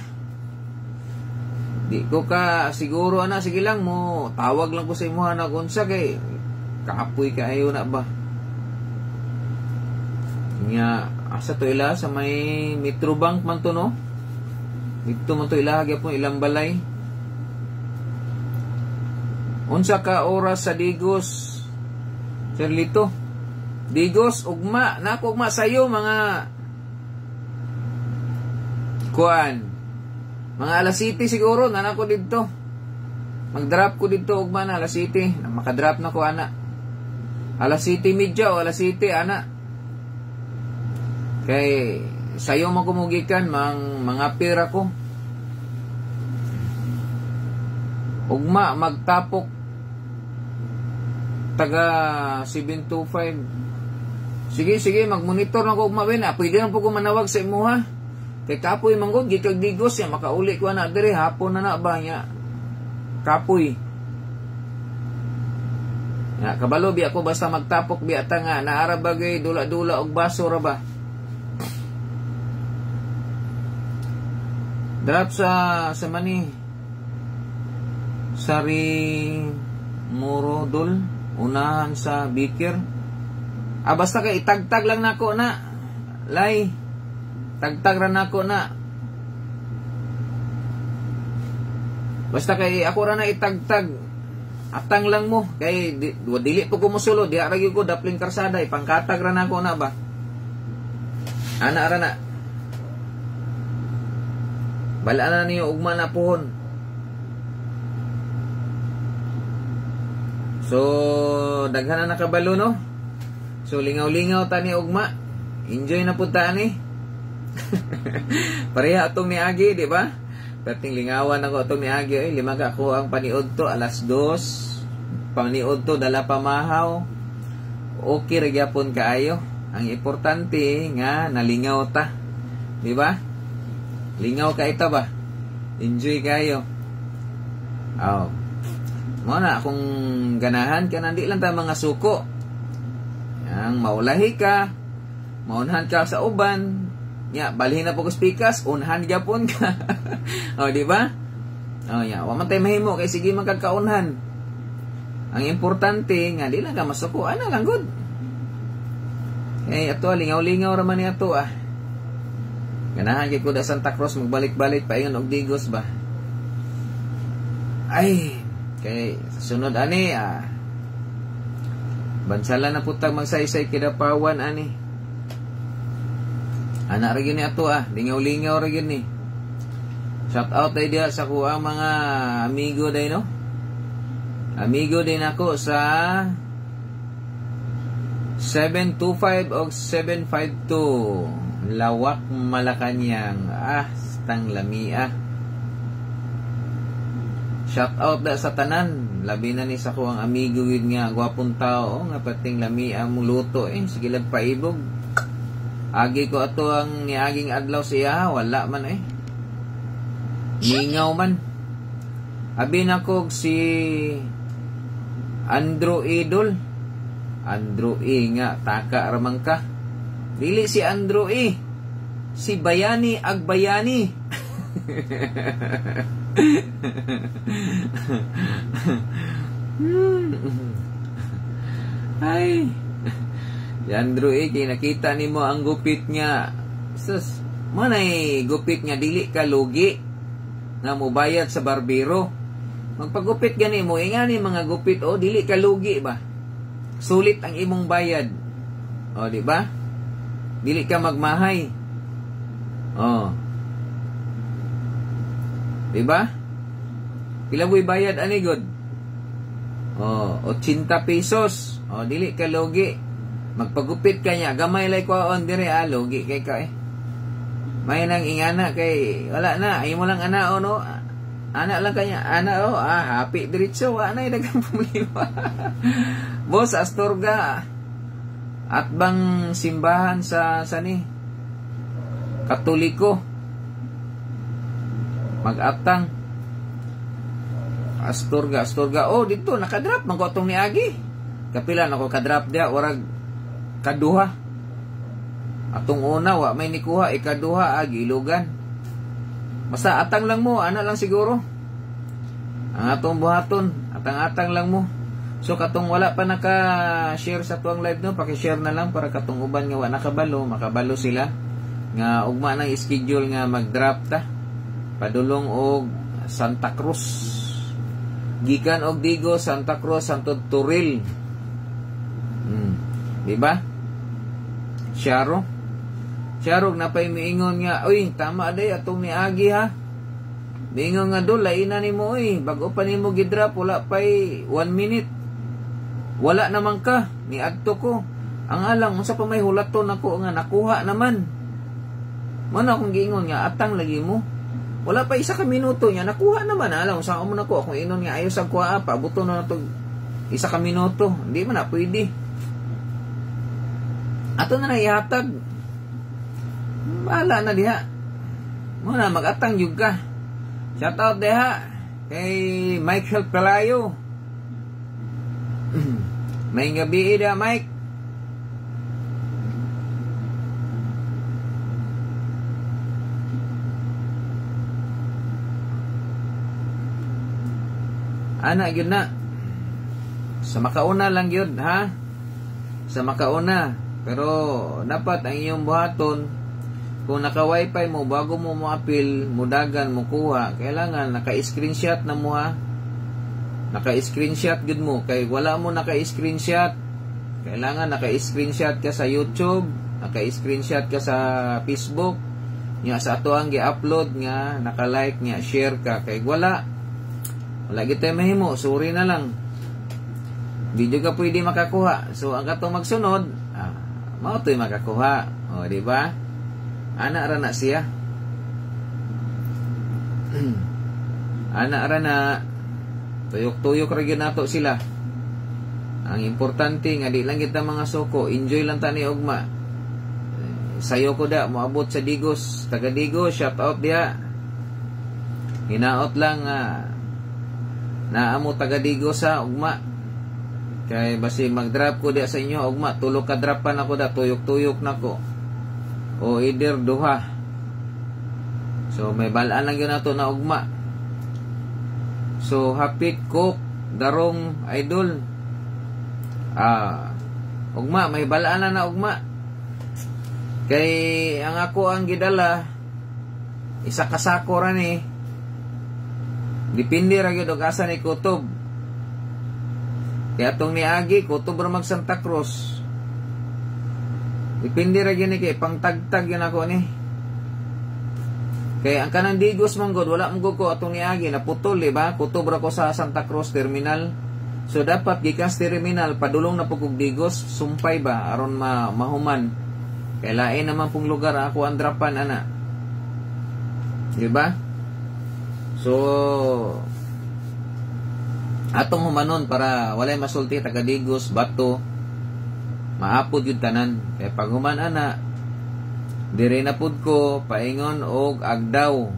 Di ko ka siguro ana, sige lang mo tawag lang ko sa imo na unsa kay kapoy kaayo na ba. Nya asa to ila sa may Metrobank man to no. Dito man to ila gyapon ilang balay. Unsa ka oras sa Digos? Serlito. Digos ugma, nako ugma sayo mga kuan. Mga alas 7 siguro na nako didto. Mag-drop ko didto ugma na alas 7. Maka-drop na ko ana. Alas 7:30 o alas 7 ana. Kay sayo mo kumugikan mga pera ko. Ugma magtapok taga 725. Sige magmonitor na ko ugma ben. Pwede na po ko manawag sa imo ha. Kay kapoy manggod gikag Digos ya makauli ko na dire hapon na ba nya. Kapoy. Ya kabalo bi ako basta magtapok bi ata nga naara bagay dula-dula og baso ra ba. Drop sa mani Sari Morodol unahan sa Bikir. Basta kay itagtag lang nako na. Lay. Tagtag ra nako na. Basta kay ako ra na itagtag. Atang lang mo kay dili po ko mosulo, di ra gyud ko dapling karsada ipangkatag ra nako na ba. Ana ra na. Bala na niyo ugma na pohon. So, daghan na nakabalo no. So, lingaw-lingaw tani ugma. Enjoy na punta ni. Pareha atong niagi, di ba? Perting lingawan ako atong niagi. Ay, 5 ka ako ang paniod to, alas 2. Paniod to, dala pamahaw. Okay, ragyapon kaayo. Ang importante nga, nalingaw ta. Di ba? Lingaw ka ito ba? Enjoy kayo. Oh. Mo na akong ganahan ka nandi lang ta mga suko. Yang maulahi ka, maunhan ka sa uban. Ya, balhin na po ko speakers, unhan gyapon ka. Oh, di ba? Oh, ya, wa man tay mahimo kay sige magkakaunhan. Ang importante nga di lang ka masuko, ana lang good. Ato lingaw-lingaw ra man ni ato ah. Ganahan kay ko da Santa Cruz magbalik-balik paingon og Digos ba. Ay, kay sunod ani bansala na putang magsaysay Kidapawan ani. Ana ra gyud ni ato lingaw-lingaw ra gyud ni. Shout out day dia sa kuang mga amigo day no. Amigo din ako sa 725 o 752 Lawak, Malacanang. Stang lamia. Shout out da sa tanan. Labi na ni sa ko ang amigo yun nga. Gwapong tao. Nga pating lamia mong luto. Sige lang paibog. Agi ko ato ang niaging adlaw siya. Wala man Ningaw man. Abi na ko si Andrew Idol. Andrew nga. Taka ramang ka. Dili si Andrew si Bayani Agbayani. Ay, si Andrew kay nakita nimo ang gupit niya. Sus, manay gupit niya dili ka lugi nga mobayad sa barbero. Magpagupit gani mo ingani mga gupit dili ka lugi ba. Sulit ang imong bayad. Di ba? Dili ka magmahay. Diba? Pila boy bayad ani god? 80 pesos. Dili ka logi. Magpagupit ka niya. Gamay lay ko on dire logi kay ka May nang ingana kay wala na. Ay mo lang anao no. Ana lang kanya, happy diretso, ana dagang problema. Boss, Astorga, at bang simbahan sa sani? Katoliko. Mag-atang. Astorga. Oh, dito, nakadrop, magkotong ni Agi. Kapila, ako kadrop dia, warag kaduha. Atong una, wa may nikuha, ikaduha, Agi, ilugan. Basta atang lang mo, ana lang siguro. Ang atong buhaton, atang-atang lang mo. So katong wala pa naka-share sa tuang live no, paki-share na lang para katong uban nga wa nakabalo, makabalo sila nga ugma nang schedule nga mag-drop ta. Padulong og Santa Cruz. Gikan og Digo, Santa Cruz, Santo Turil. Di ba? Syarog na pa'y miingon nga, uy, tama day, atong ni Agi ha. Miingon nga do, laina ni mo, uy, bago pa ni mo gidrop, wala pa'y 1 minute. Wala naman ka, ni adto ko. Ang alang, unsa pa may hulaton ako nga, nakuha naman. Mano akong giingon nga, atang lagi mo. Wala pa isa ka minuto niya, nakuha naman. Alam, saan mo na ko, kung inon nga, ayos ang kuha pa, buto na ito, isa ka minuto. Hindi man na, pwede. Ato na naihatag. Bahala na diha. Muna, mag-atang yug ka. Shout out diha kay Michael Pelayo. May gabi ida, Mike. Ana, yun na. Sa makauna lang yun, ha? Sa makauna. Pero, dapat ang iyong buhaton, kung naka-wifi mo, bago mo mo-appeal, mudagan, mo kuha, kailangan naka-screenshot na mo, ha? Naka-screenshot good mo. Kay wala mo naka-screenshot, kailangan naka-screenshot ka sa YouTube, naka-screenshot ka sa Facebook, nga sa ato ang gi-upload nga, naka-like nga, share ka. Kay wala kita mahimo, sorry na lang. Video ka pwede makakuha. So, ang katong magsunod, mao to'y makakuha. O, di ba? Ana ra na siya. Ana ra na. Tuyok-tuyok ra gyud nato sila. Ang importante nga di lang kita mga soko, enjoy lang tani ugma. Sayo ko da moabot sa Digos, taga Digos, shout out dia. Hinaot lang naamo taga Digos sa ugma. Kay basi mag-drop ko dia sa inyo ugma, tulo ka dropan ako da, tuyok-tuyok nako. O either duha. So may balaan lang yun nato na ugma. So hapit ko darong idol. Ugma may balaan na ugma. Kay ang ako ang gidala isa kasako ra ni. Dipindi ra gyud og asa ni kutob. Kaya atong niagi kutob ra mag Santa Cruz. Dipindi ra gyud ni kay pangtagtag yun ako ni. Kaya ang kanang Digos manggod wala manggod ko atong niagi naputol, di ba? Kutob ra ko sa Santa Cruz terminal. So dapat gikan sa terminal padulong na pugog Digos, sumpay ba aron mahuman. Kay lain naman pong lugar ako ang drapan ana. Di ba? So atong humanon para walay masulti taga Digos, Bato, maapod yun tanan. Kaya pag human ana, dire na pud ko paingon og Agdaw.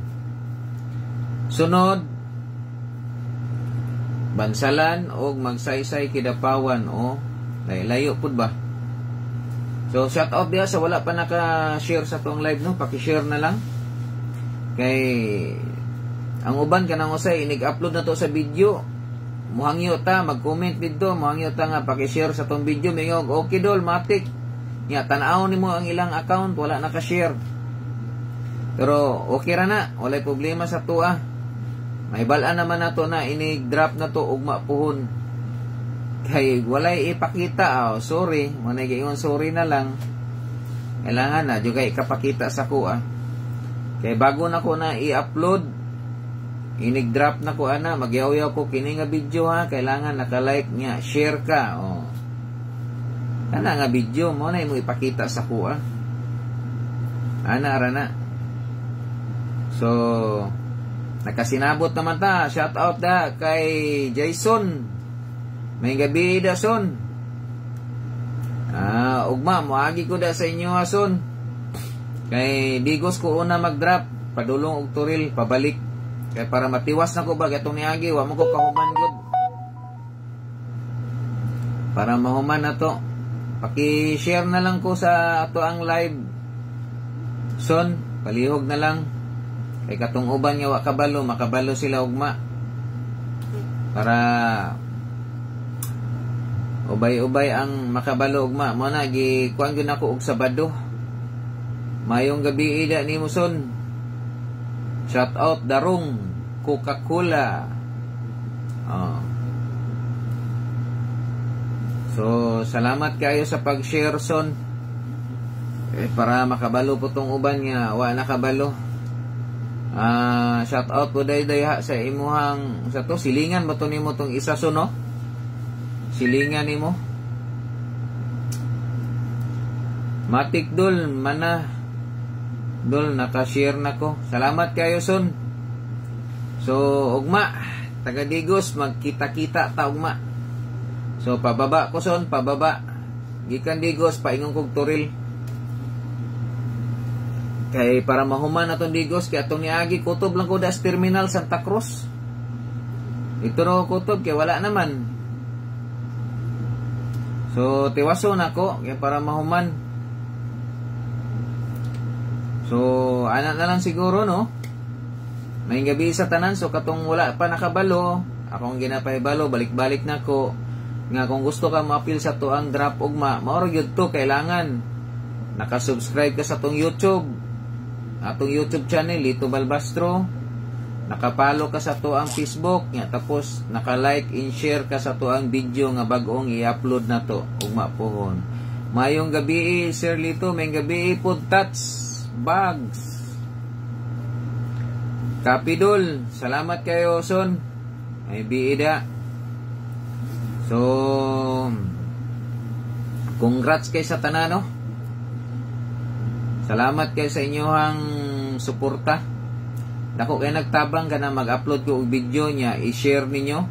Sunod Bansalan og Magsaysay, Kidapawan o layo pud ba. So shout out dia sa wala pa naka-share sa tuong live no, paki-share na lang. Kay ang uban kanang usay inig-upload na to sa video. Muhangyo ta, mag-comment dito, muhangyo ta nga paki-share sa tong video, mingog okay dol, matik. Nya tan-aw nimo ang ilang account wala naka-share. Pero okay ra na, walay problema sa tuwa. May balaan naman nato na ini-drop na to ugma puhon. Kay walay ipakita, sorry, manay gayon sorry na lang. Kailangan na juga ikapakita sa kuha. Kay bago na ko na i-upload, inig-drop na ko ana, magyaw-yaw ko kini nga video ha, kailangan naka-like nya, share ka. Kana nga video mo na mo ipakita sa kuha. Ana ra na. So Nakasinabot naman ta. Shout out da kay Jason. May gabi da son. Ugma moagi ko da sa inyo ha son. Kay digos ko una mag-drop padulong og turil pabalik. Kay para matiwas na ko ba gatong niagi wa mo ko kahuman gud. Para mahuman na to. Paki-share na lang ko sa ato ang live. Son, palihog na lang. Kay katong uban nga wa kabalo, makabalo sila ugma. Para ubay-ubay ang makabalo ugma. Mo na gikuan gyud nako og Sabado. Mayong gabi ida nimo son. Shout out Darong Coca-Cola. So, salamat kayo sa pag-share son. Para makabalo po tong uban nga wa nakabalo. Shout out po day ha sa imuhang sa to silingan ba to nimo tong isa son no? Silingan nimo. Matik dul mana dul naka-share nako. Salamat kayo son. So, ugma taga Digos magkita-kita ta ugma. So, pababa ko son, pababa. Gikan Digos, paingon kog turil. Kay para mahuman atong Digos, kay atong niagi, kutob lang ko das Terminal Santa Cruz. Ito ro kutob, kay wala naman. So, tiwaso na ko, kay para mahuman. So, anak na lang siguro, no? May gabi sa tanan, so katong wala pa nakabalo, akong ginapahibalo, balik-balik na ko. Nga kung gusto ka ma-appeal sa to ang drop ugma, maoro gyud to kailangan naka-subscribe ka sa tong YouTube. Atong YouTube channel Lito Balbastro. Nakapalo ka sa to ang Facebook, nya tapos naka-like and share ka sa to ang video nga bag-ong i-upload na to ugma pohon. Mayong gabi Sir Lito, may gabi pod touch bags. Kapidol, salamat kayo son. May biida. So, congrats kay sa tanano. Salamat kay sa inyohang suporta. Dako kay nagtabang ka na mag-upload ko og video niya, i-share ninyo.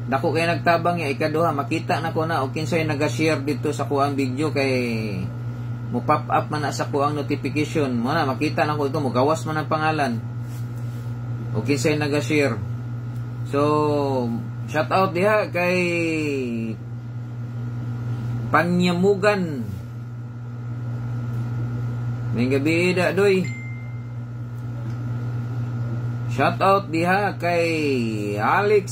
Dako kay nagtabang niya ikaduha, makita na ko na o kinsay naga-share dito sa kuang video kay mo pop up man na sa kuang notification. Mo na makita na ko ito, mo gawas man ang pangalan. O kinsay naga-share. So, shout out diha kay Panyamugan. May gabi da doy. Shout out diha kay Alex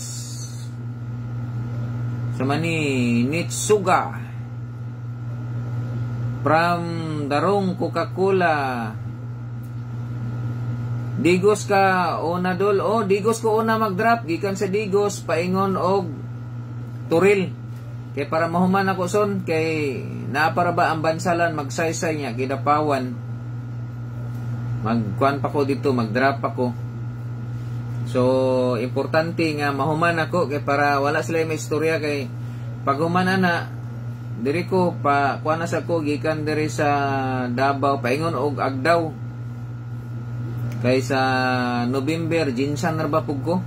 Samani Nitsuga from Darong Coca-Cola. Digos ka una dol. Digos ko una mag-drop gikan sa Digos paingon og turil. Kay para mahuman ako son kay naa para ba ang bansalan magsaysay niya gidapawan. Magkuan pa ko dito, mag-drop ako. So importante nga mahuman ako kay para wala sila may istorya kay pag human na diri ko pa kuan na sa ko gikan diri sa Davao paingon og Agdaw. Kay sa November, Jinsan na ba pug ko?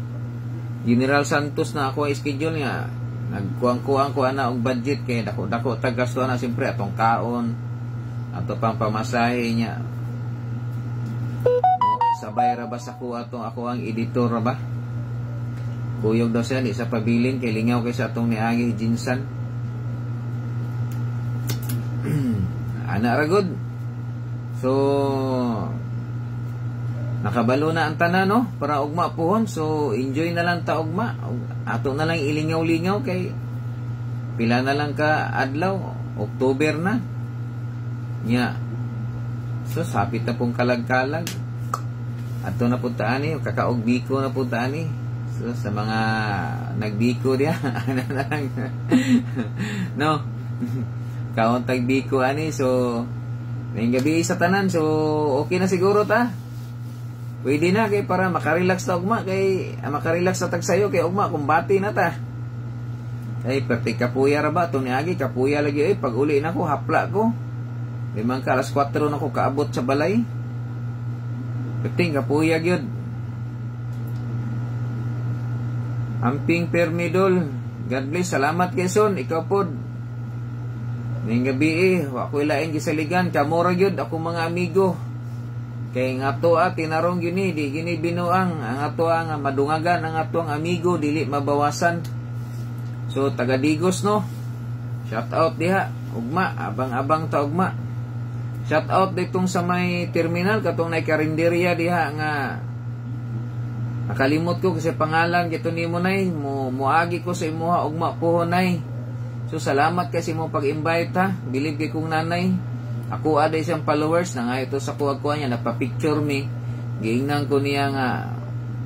General Santos na ako ang schedule niya. Nagkuang-kuang ko ana og budget kay dako-dako tagasto na siyempre atong kaon, ato pang pamasahe niya. Sabay ra ba sa ko atong ako ang editor ra ba? Kuyog daw siya di sa pabilin kay lingaw kay sa atong niagi Jinsan. Ana ra gud. So nakabalo na ang tanan no para ugma pohon. So enjoy na lang ta ugma. Ato na lang ilingaw-lingaw kay pila na lang ka adlaw, October na. Nya. So sapit na pong kalag-kalag. Ato na puntaan ni kakaog biko na puntaan ni. So sa mga nagbiko dia ana na lang. No. Kaon tag biko ani so may gabi sa tanan so okay na siguro ta. Pwede na kay para makarelax ta ugma kay makarelax ta tag sayo kay ugma kumbati na ta. Ay perti kapuya ra ba to niagi kapuya lagi pag uli na ko hapla ko. Limang ka alas 4 na ko kaabot sa balay. Perti kapuya gyud. Amping Permidol, God bless. Salamat kay son, ikaw pod. Ning gabi ako ilain gisaligan kamura gyud ako mga amigo. Kay nga ato tinarong gini di gini binuang ang ato nga madungagan ang ato ang amigo dili mabawasan. So taga Digos no. Shout out diha ugma abang-abang ta ugma. Shout out ditong sa may terminal katong nay karinderya diha nga nakalimot ko kasi pangalan gito nimo nay moagi ko sa imuha ugma puhon nay. So salamat kasi mo pag-invite ha. Believe kay kong nanay. Ako ada isang followers na nga ito sa kuha niya nagpa-picture me. Giingnan ko niya nga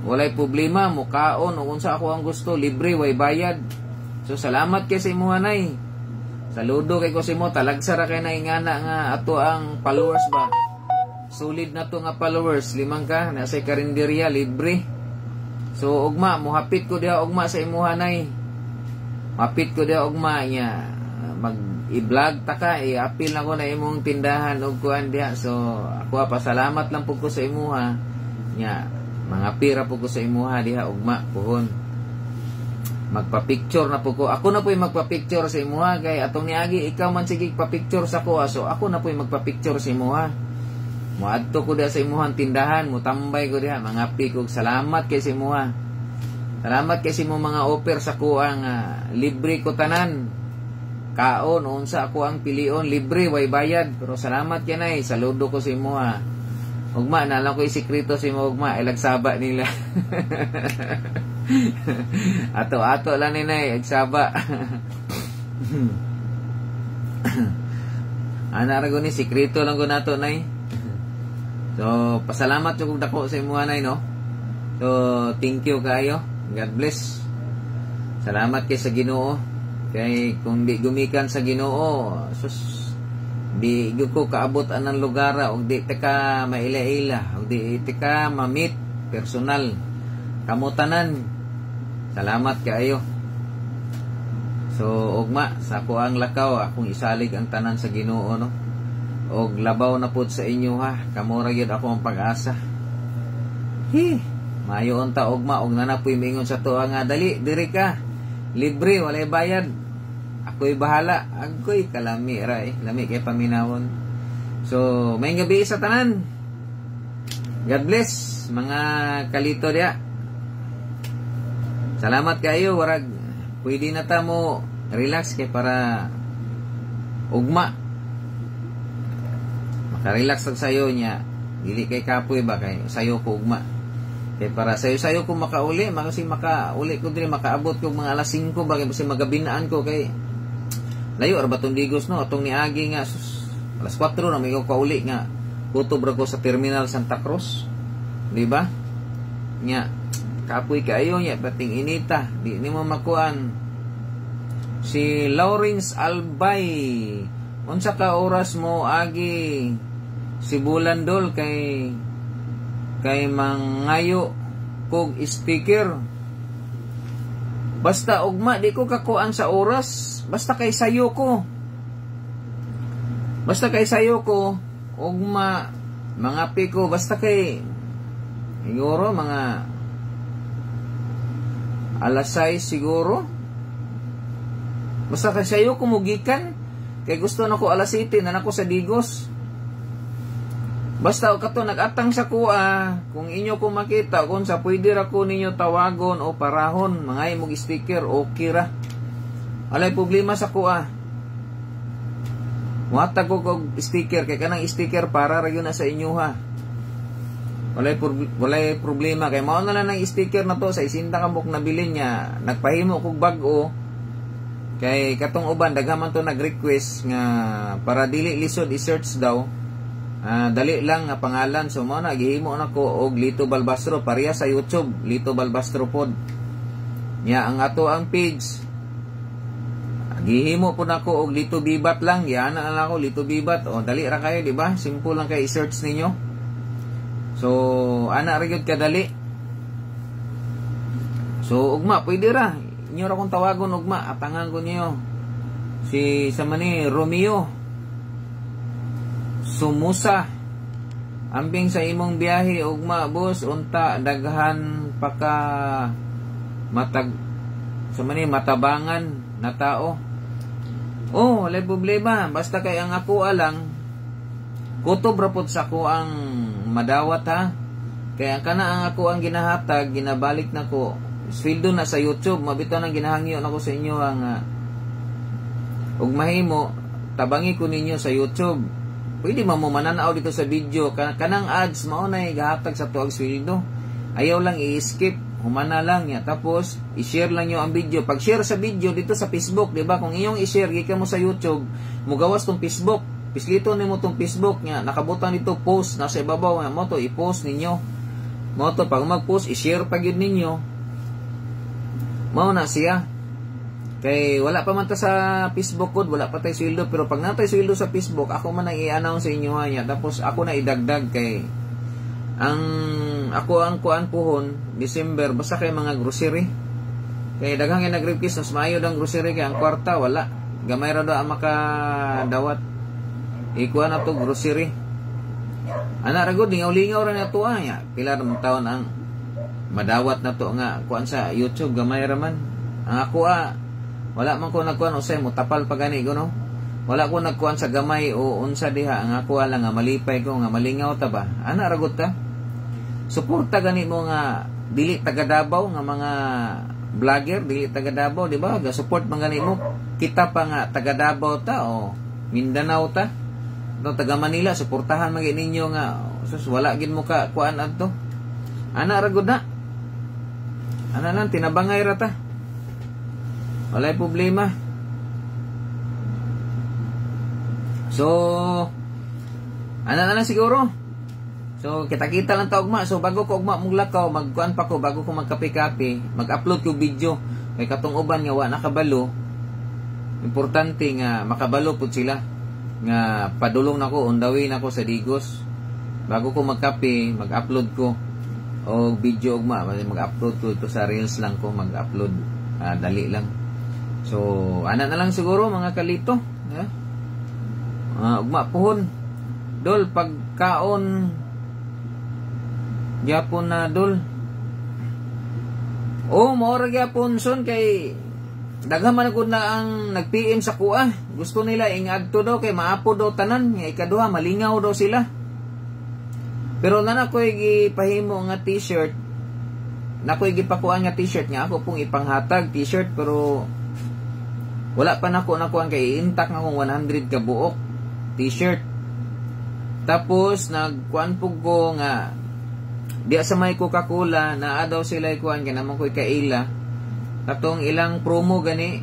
walay problema mo kaon o unsa ako ang gusto libre way bayad. So salamat kay sa imuha nay. Saludo kay ko sa imo talagsara kay na ingana nga ato ang followers ba. Solid na to nga followers 5 ka nasa karinderya libre. So ugma mohapit ko diha ugma sa imuha nay. Mapit ko diha ugma niya mag-i-vlog ta ka i-appeal na ko na imong tindahan og kuan diha. So ako pasalamat lang pud ko sa imuha nya mga pira pud ko sa imuha diha ugma puhon. Magpa-picture na pud ko. Ako na po'y magpa-picture sa imuha kay atong niagi ikaw man sige pa-picture sa ko. So ako na po'y magpa-picture sa imuha. Moadto ko diha sa imuhang tindahan, mutambay ko diha mga pi ko salamat kay sa imuha. Salamat kasi mo mga offer sa kuang libre ko tanan. Kaon unsa ako ang pilion libre way bayad. Pero salamat yanay saludo ko sa imo ha. Ugma na lang ko isikreto sa imo ugma ilagsaba nila. Ato lang ni nay agsaba. Ana ra guni sikreto lang ko nato nay. So pasalamat jud dako sa imo nay no. So thank you kayo. God bless. Salamat kay sa Ginoo. Kay kung di gumikan sa Ginoo, sus di ko kaabot anang lugar og di ka maila-ila, og di ka ma-meet personal. Kamutanan. Salamat kaayo. So ugma sa ko ang lakaw akong isalig ang tanan sa Ginoo no. Og labaw na pud sa inyo ha. Kamura gyud ako ang pag-asa. Mayo unta ugma og nanapoy mingon sa tuwa nga dali diri ka libre walay bayad ako'y bahala ako'y kalami ra lami kay paminawon. So may gabi sa tanan. God bless mga kalito dia. Salamat kayo warag pwede na ta mo relax kay para ugma maka-relax og sayo nya dili kay kapoy ba kay sayo ko ugma. Kaya para sayo ko makauli, makauli ko din, makaabot ko mga alas 5 ba, kasi magabinaan ko kay layo, Arbatong Digos no, atong niagi nga, alas 4 na may kauli nga, kutob ra ko sa Terminal Santa Cruz, di ba? Nya, kapoy kayo nya, bating inita, di mo makuan. Si Lawrence Albay, unsa ka oras mo agi, si Bulandol kay mangayo kog sticker. Basta ugma di ko kakuan sa oras, basta kay sayo ko ugma mga piko basta kay siguro mga alas 6 siguro. Basta kay sayo ko mugikan kay gusto nako alas 7 na nako sa Digos. Basta o kato nagatang sa kuha, kung inyo ko makita, kung sa pwede ra ko ninyo tawagon o parahon, mga imong sticker, okay ra. Alay problema sa kuha. Muhatag ko kog sticker, kay kanang sticker para ra yun na sa inyo ha. Walay problema, kay mao na lang ng sticker na to, sa isinta kamok nabili niya, nagpahimo kog bag-o, kay katong uban, daghaman to nag-request nga, para dili lisod i-search daw, dali lang nga pangalan. So mo na gihimo na ko og Lito Balbastro pareha sa YouTube Lito Balbastro pod nya ang ato ang page gihimo po nako og Lito Bibat lang yan na lang ako Lito Bibat o dali ra kayo di ba simple lang kay i-search ninyo. So ana ra gyud kadali. So ugma pwede ra inyo ra kong tawagon ugma atangan ko niyo si sa mani Romeo Sumusa ambing sa imong biyahe ugma boss unta daghan pa ka matabangan na tao. Oh, walay problema. Basta kay ang ako alang, kutob rapod sa ako ang madawat ha. Kaya kana ang ako ang ginahatag, ginabalik na ko. Sweldo na sa YouTube, mabitaw nang ginahangyo na ko sa inyo ang ug mahimo, tabangi ko ninyo sa YouTube. Pwede mo mananaw dito sa video. Kanang ads, maunay gahatag sa tuwag sweldo. Ayaw lang i-skip. Humana lang niya. Tapos, i-share lang nyo ang video. Pag share sa video dito sa Facebook, diba? Kung iyong i-share, gikan mo sa YouTube, mugawas tong Facebook. Pislito nimo tong Facebook niya. Nakabutan dito post. Nasa ibabaw nga mo to, i-post ninyo. Mo to, pag mag-post, i-share pag yun ninyo. Mao na siya. Kay wala pa man ta sa Facebook code, wala pa tayo sweldo. Pero pag natay sweldo sa Facebook, ako man ang i-announce sa inyo niya. Tapos, ako na idagdag kay ako ang kuan puhon December basta kay mga grocery kay daghang nga nag-request mas maayo dang grocery kay ang kwarta wala gamay ra do ang makadawat ikuan na to grocery ana ra gud lingaw-lingaw ra na to nya pila ra taon ang madawat na to nga kuan sa YouTube gamay ra man ang ako wala man ko nagkuan usay mo tapal pa gani no wala ko nagkuan sa gamay o unsa diha ang ako lang nga malipay ko nga malingaw ta ba ana ra gud ta suporta gani mo nga dili taga Davao nga mga vlogger dili taga Davao di ba ga support man gani mo kita pa nga taga Davao ta o Mindanao ta no taga Manila suportahan man ninyo nga sus wala gid mo ka kuan adto ana ra gud na ana lang tinabangay ra ta walay problema so ana na lang siguro. So, kita-kita lang ta ugma. So, bago ko ugma mong lakaw, magkuan pa ko, bago ko magkape-kape, mag-upload ko video. Kay katong uban nga, wa nakabalo. Importante nga, makabalo po sila. Nga, padulong na ko, undawin ako sa Digos. Bago ko magkape, mag-upload ko. O video ugma, mag-upload ko ito sa Reels lang ko, mag-upload. Dali lang. So, ana na lang siguro, mga kalito. Ugma pohon. Dol, pagkaon gyapon na dol. Maura gyapon son kay daghan man gud na ang nag-PM sa kuha. Gusto nila ingadto daw kay maapo daw tanan, nga ikaduha malingaw daw sila. Pero nana ko gipahimo nga t-shirt. Nakoy gipakuan nga t-shirt nga ako pong ipanghatag t-shirt pero wala pa nako nakuan kay intak na kong 100 ka buok t-shirt. Tapos nagkuan pug ko nga diya sa may Coca-Cola na daw sila ikuan ganamon ko kaila katong ilang promo gani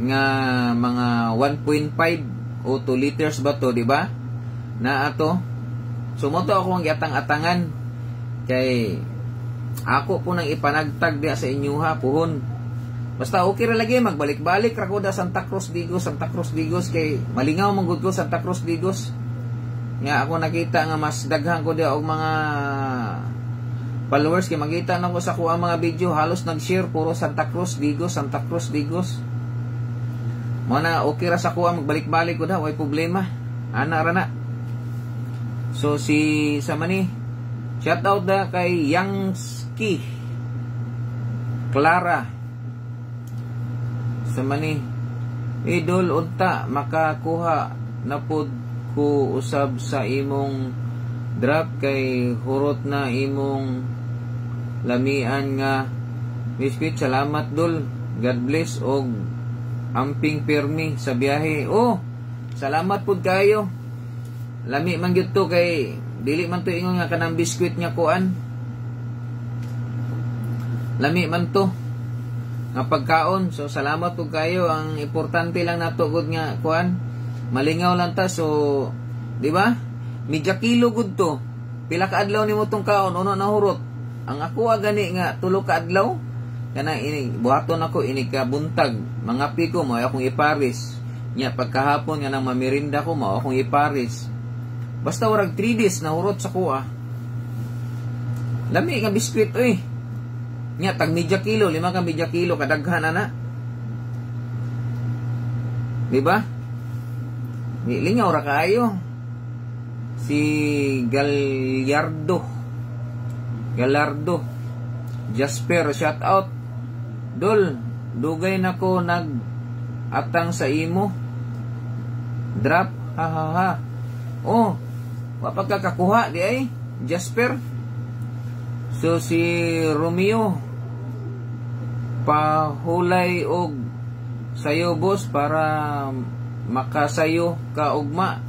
nga mga 1.5 o 2 liters ba to di ba na ato sumoto ako ang giatang-atangan kay ako po nang ipanagtag diya sa inyuha puhon basta okay ra lagi magbalik-balik ra ko da Santa Cruz Digos kay malingaw man gud ko Santa Cruz Digos. Nga ako nakita nga mas daghan ko diya og mga followers kay makita na ko sa kuha mga video halos nag-share puro Santa Cruz Digos mo na okay ra sa kuha magbalik-balik ko da way problema ana ra na. So si sa mani shout out da kay Yangski Clara sa mani idol unta makakuha na pod ko usab sa imong drop kay hurot na imong lamian nga biscuit salamat dol God bless og amping permi sa biyahe salamat pud kayo lami man gyud to kay dili man to ingon nga kanang biscuit nga kuan lami man to nga pagkaon so salamat pud kayo ang importante lang nato gud nga kuan malingaw lang ta so di ba medya kilo gud to pila ka adlaw nimo tong kaon uno na hurot ang ako gani nga 3 ka adlaw kana ini buhaton ako ini ka buntag mangapi ko mao akong iparis nya pagkahapon nga nang mamirinda ko mao akong iparis basta warag 3 days na hurot sa kuha lami nga biskwit nya tag medya kilo 5 ka medya kilo kadaghan ana di ba lingaw ra kayo si Galardo Jasper shout out Dol, dugay na ko atang sa imo. Drop, ha ha ha. Oh, wapagkakakuha di ay, Jasper. So si Romeo, pahulay og sayo boss para makasayo ka ugma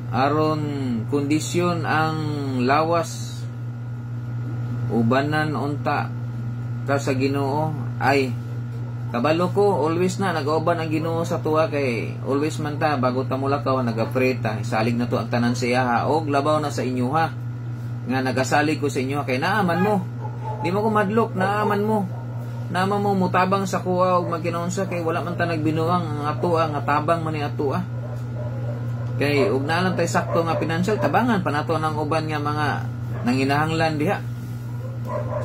aron kondisyon ang lawas ubanan unta ka sa Ginoo. Ay kabalo ko always na nagauban ang Ginoo sa tuwa, kay always man ta bago ta mulakaw nagapray ta isalig na to ang tanan sa iya og labaw na sa inyo ha nga nagasalig ko sa inyo kay naaman mo, di mo ko madlok, naaman mo mutabang sa kuha og magkinaunsa kay wala man ta nagbinuang ang atoa nga tabang man ni atoa. Kay ug naalam tay sakto nga financial tabangan panato ng uban nga mga nanginahanglan diha.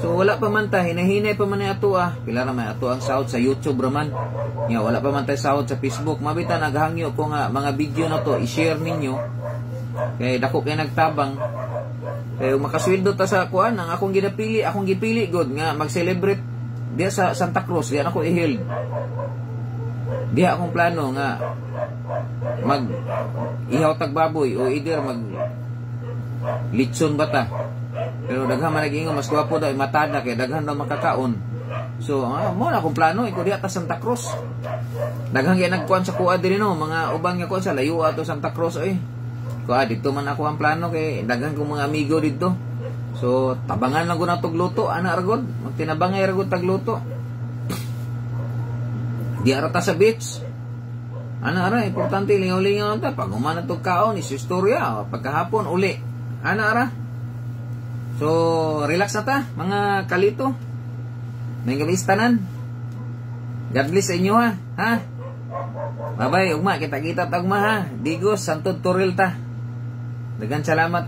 So wala pa man ta hinahinay pa man ni atoa, pila ra man ato ang sahod sa YouTube raman. Nya wala pa man tay sahod sa Facebook. Mabita naghangyo ko nga mga video na to i-share ninyo. Kay dako kay nagtabang. Kay makasweldo ta sa kuan ang akong gipili god nga mag-celebrate diya sa Santa Cruz, diya ako i-healed. Diya akong plano nga mag ihaw tag baboy o either mag litson bata. Pero daghan man nag-ingon mas gwapo daw matada kay daghan daw makakaon. So mo na akong plano iko diya ta Santa Cruz. Daghan gyud nagkuan sa kuha diri no, mga uban nga kuan sa layo ato Santa Cruz oy. Kuha dito man ako ang plano kay daghan kong mga amigo dito. So, tabangan lang ko na itong luto, ana aragod. Magtinabangay aragod tagluto. Di arata sa beach. Ana ara, importante, lingaw-lingaw ta. Pag umana itong kaon, isistorya. Pagkahapon, uli. Ana ara. So, relax na ta, mga kalito. May gamistanan. God bless sa inyo ha. Ha? Bye-bye, ugma. Kita-kita tagma ha. Digos, Santo Toril ta. Dagan salamat.